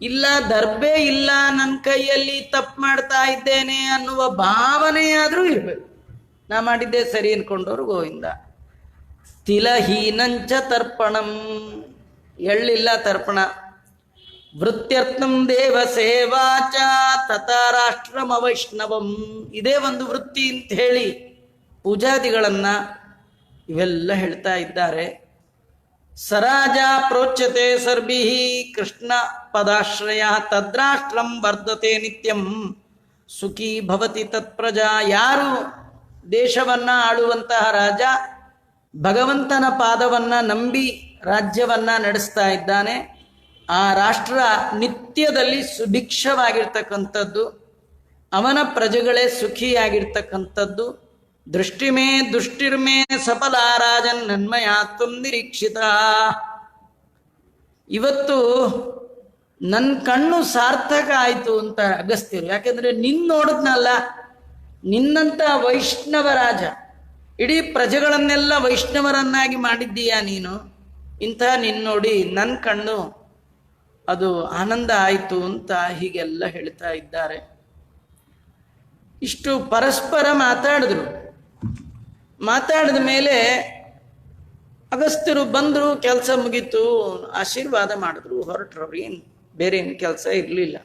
ಇಲ್ಲ ದರ್ಭೆ ಇಲ್ಲ, ನನ್ನ ಕೈಯಲ್ಲಿ ತಪ್ಪು ಮಾಡ್ತಾ ಇದ್ದೇನೆ ಅನ್ನುವ ಭಾವನೆಯಾದರೂ ಇರಬೇಕು. ನಾ ಮಾಡಿದ್ದೆ ಸರಿ ಅನ್ಕೊಂಡವ್ರು ಗೋವಿಂದ. ತಿಲಹೀನಂಚ ತರ್ಪಣಂ, ಎಳ್ಳಿಲ್ಲ ತರ್ಪಣ. ವೃತ್ತ್ಯರ್ಥಂ ದೇವ ಸೇವಾಚ ತಥಾ ರಾಷ್ಟ್ರಮ ವೈಷ್ಣವಂ. ಇದೇ ಒಂದು ವೃತ್ತಿ ಅಂತ ಹೇಳಿ ಪೂಜಾದಿಗಳನ್ನ ಇವೆಲ್ಲ ಹೇಳ್ತಾ ಇದ್ದಾರೆ. ಸರಾಜ ಪ್ರೋಚ್ಯತೆ ಸರ್ಭಿಃ ಕೃಷ್ಣ ಪದಾಶ್ರಯ ತದ್ರಾಷ್ಟ್ರಂ ವರ್ಧತೆ ನಿತ್ಯಂ ಸುಖಿ ಭವತಿ ತತ್ಪ್ರಜಾ. ಯಾರು ದೇಶವನ್ನ ಆಳುವಂತಹ ರಾಜ ಭಗವಂತನ ಪಾದವನ್ನ ನಂಬಿ ರಾಜ್ಯವನ್ನ ನಡೆಸ್ತಾ ಇದ್ದಾನೆ, ಆ ರಾಷ್ಟ್ರ ನಿತ್ಯದಲ್ಲಿ ಸುಭಿಕ್ಷವಾಗಿರ್ತಕ್ಕಂಥದ್ದು, ಅವನ ಪ್ರಜೆಗಳೇ ಸುಖಿಯಾಗಿರ್ತಕ್ಕಂಥದ್ದು. ದೃಷ್ಟಿಮೇ ದುಷ್ಟಿರ್ಮೇ ಸಫಲ ರಾಜನ್ ನನ್ಮಯಾತ್ವಂ ನಿರೀಕ್ಷಿತ. ಇವತ್ತು ನನ್ನ ಕಣ್ಣು ಸಾರ್ಥಕ ಆಯಿತು ಅಂತ ಅಗಸ್ತ್ಯರು. ಯಾಕೆಂದ್ರೆ ನಿನ್ನ ನೋಡಿದ್ನಲ್ಲ, ನಿನ್ನಂತ ವೈಷ್ಣವ ರಾಜ, ಇಡೀ ಪ್ರಜೆಗಳನ್ನೆಲ್ಲ ವೈಷ್ಣವರನ್ನಾಗಿ ಮಾಡಿದ್ದೀಯಾ ನೀನು. ಇಂಥ ನಿನ್ನ ನೋಡಿ ನನ್ನ ಕಣ್ಣು ಅದು ಆನಂದ ಆಯಿತು ಅಂತ ಹೀಗೆಲ್ಲ ಹೇಳ್ತಾ ಇದ್ದಾರೆ. ಇಷ್ಟು ಪರಸ್ಪರ ಮಾತಾಡಿದ್ರು. ಮಾತಾಡಿದ ಮೇಲೆ ಅಗಸ್ತ್ಯರು ಬಂದರು, ಕೆಲಸ ಮುಗೀತು, ಆಶೀರ್ವಾದ ಮಾಡಿದ್ರು, ಹೊರಟ್ರು. ಏನು ಬೇರೆ ಏನು ಕೆಲಸ ಇರಲಿಲ್ಲ.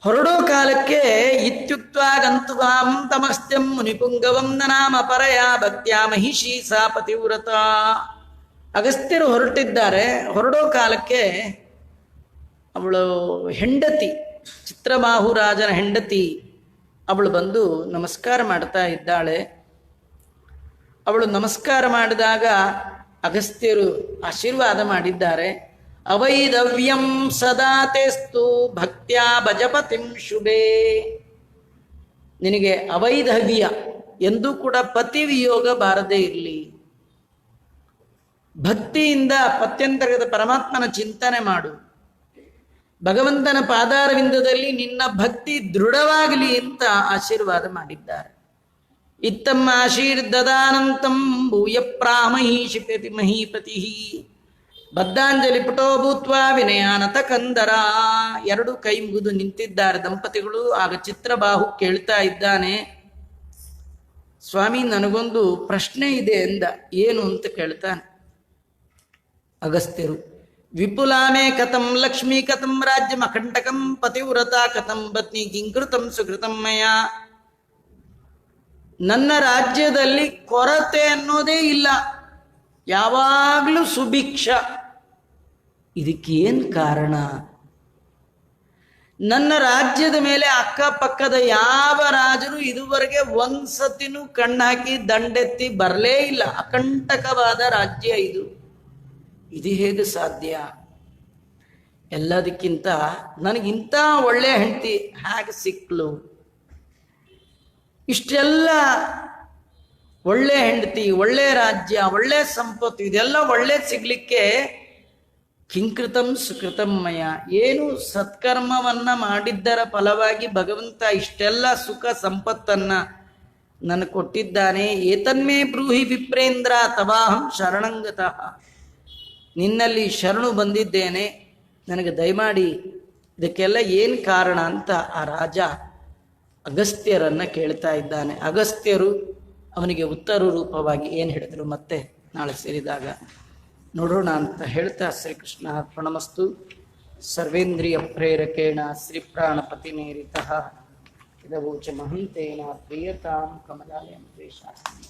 ಹೊರಡೋ ಕಾಲಕ್ಕೆ ಇತ್ಯುಕ್ತ ಗಂತುಗಾಂ ತಮಸ್ತ್ಯಂ ಮುನಿಪುಂಗವಂ ನನಾಮ ಪರಯ ಭಕ್ತ್ಯಾ ಮಹಿಷಿ ಸಾ ಪತಿವ್ರತ. ಅಗಸ್ತ್ಯರು ಹೊರಟಿದ್ದಾರೆ. ಹೊರಡೋ ಕಾಲಕ್ಕೆ ಅವಳು ಹೆಂಡತಿ, ಚಿತ್ರಬಾಹು ರಾಜನ ಹೆಂಡತಿ, ಅವಳು ಬಂದು ನಮಸ್ಕಾರ ಮಾಡ್ತಾ ಇದ್ದಾಳೆ. ಅವಳು ನಮಸ್ಕಾರ ಮಾಡಿದಾಗ ಅಗಸ್ತ್ಯರು ಆಶೀರ್ವಾದ ಮಾಡಿದ್ದಾರೆ. ಅವೈದವ್ಯಂ ಸದಾ ತೇಸ್ತು ಭಕ್ತ್ಯಾ ಭಜಪತಿಂ ಶುಭೇ. ನಿನಗೆ ಅವೈಧವ್ಯ ಎಂದೂ ಕೂಡ ಪತಿ ವಿಯೋಗ ಬಾರದೇ ಇರಲಿ. ಭಕ್ತಿಯಿಂದ ಪತ್ಯಂತರ್ಗತ ಪರಮಾತ್ಮನ ಚಿಂತನೆ ಮಾಡು. ಭಗವಂತನ ಪಾದಾರವಿಂದದಲ್ಲಿ ನಿನ್ನ ಭಕ್ತಿ ದೃಢವಾಗಲಿ ಅಂತ ಆಶೀರ್ವಾದ ಮಾಡಿದ್ದಾರೆ. ಇತ್ತಂ ಆಶೀರ್ದದಾನಂತಂ ಭೂಯ ಪ್ರಾಮಹೀಷಿ ಪ್ರತಿ ಮಹೀಪತಿ ಬದ್ಧಾಂಜಲಿ ಪುಟೋ ಭೂತ್ವಾ ವಿನಯಾನತ ಕಂದರ. 2 ಕೈ ಮುಗಿದು ನಿಂತಿದ್ದಾರೆ ದಂಪತಿಗಳು. ಆಗ ಚಿತ್ರಬಾಹು ಕೇಳ್ತಾ ಇದ್ದಾನೆ, ಸ್ವಾಮಿ ನನಗೊಂದು ಪ್ರಶ್ನೆ ಇದೆ ಎಂದ. ಏನು ಅಂತ ಕೇಳ್ತಾನೆ ಅಗಸ್ತ್ಯರು. ವಿಪುಲಾಮೇ ಕಥಂ ಲಕ್ಷ್ಮೀ ಕಥಂ ರಾಜ್ಯಂ ಅಕಂಟಕಂ ಪತಿವ್ರತ ಕಥಂ ಪತ್ನಿ ಕಿಂಕೃತಂ ಸುಕೃತಂ ಮಯ. ನನ್ನ ರಾಜ್ಯದಲ್ಲಿ ಕೊರತೆ ಅನ್ನೋದೇ ಇಲ್ಲ, ಯಾವಾಗಲೂ ಸುಭಿಕ್ಷ. ಇದಕ್ಕೇನು ಕಾರಣ? ನನ್ನ ರಾಜ್ಯದ ಮೇಲೆ ಅಕ್ಕಪಕ್ಕದ ಯಾವ ರಾಜರು ಇದುವರೆಗೆ ಒಂದ್ಸತಿನೂ ಕಣ್ಣಾಕಿ ದಂಡೆತ್ತಿ ಬರಲೇ ಇಲ್ಲ. ಅಕಂಟಕವಾದ ರಾಜ್ಯ ಇದು. ಇದು ಹೇಗೆ ಸಾಧ್ಯ? ಎಲ್ಲದಕ್ಕಿಂತ ನನಗಿಂತ ಒಳ್ಳೆ ಹೆಂಡತಿ ಹೇಗೆ ಸಿಕ್ಲು? ಇಷ್ಟೆಲ್ಲ ಒಳ್ಳೆ ಹೆಂಡತಿ, ಒಳ್ಳೆ ರಾಜ್ಯ, ಒಳ್ಳೆ ಸಂಪತ್ತು, ಇದೆಲ್ಲ ಒಳ್ಳೆ ಸಿಗ್ಲಿಕ್ಕೆ ಕಿಂಕೃತಂ ಸುಕೃತಂ ಮಯ, ಏನು ಸತ್ಕರ್ಮವನ್ನ ಮಾಡಿದ್ದರ ಫಲವಾಗಿ ಭಗವಂತ ಇಷ್ಟೆಲ್ಲ ಸುಖ ಸಂಪತ್ತನ್ನ ನನಗೆ ಕೊಟ್ಟಿದ್ದಾನೆ. ಏತನ್ಮೇ ಬ್ರೂಹಿ ವಿಪ್ರೇಂದ್ರ ತವಾಹಂ ಶರಣಂಗತಃ. ನಿನ್ನಲ್ಲಿ ಶರಣು ಬಂದಿದ್ದೇನೆ, ನನಗೆ ದಯಮಾಡಿ ಇದಕ್ಕೆಲ್ಲ ಏನು ಕಾರಣ ಅಂತ ಆ ರಾಜ ಅಗಸ್ತ್ಯರನ್ನ ಕೇಳ್ತಾ ಇದ್ದಾನೆ. ಅಗಸ್ತ್ಯರು ಅವನಿಗೆ ಉತ್ತರ ರೂಪವಾಗಿ ಏನು ಹೇಳಿದ್ರು ಮತ್ತೆ ನಾಳೆ ಸೇರಿದಾಗ ನೋಡೋಣ ಅಂತ ಹೇಳ್ತಾ ಶ್ರೀಕೃಷ್ಣ ಅರ್ಪಣಮಸ್ತು. ಸರ್ವೇಂದ್ರಿಯ ಪ್ರೇರಕೇಣ ಶ್ರೀ ಪ್ರಾಣಪತಿನೇರಿತಃ ಇದವೋಚ ಮಹಂತೇನ ಪ್ರಿಯತಾಂ ಕಮಲಾಲಯಂ ದ್ವೇಷಾಸ್ತಿ.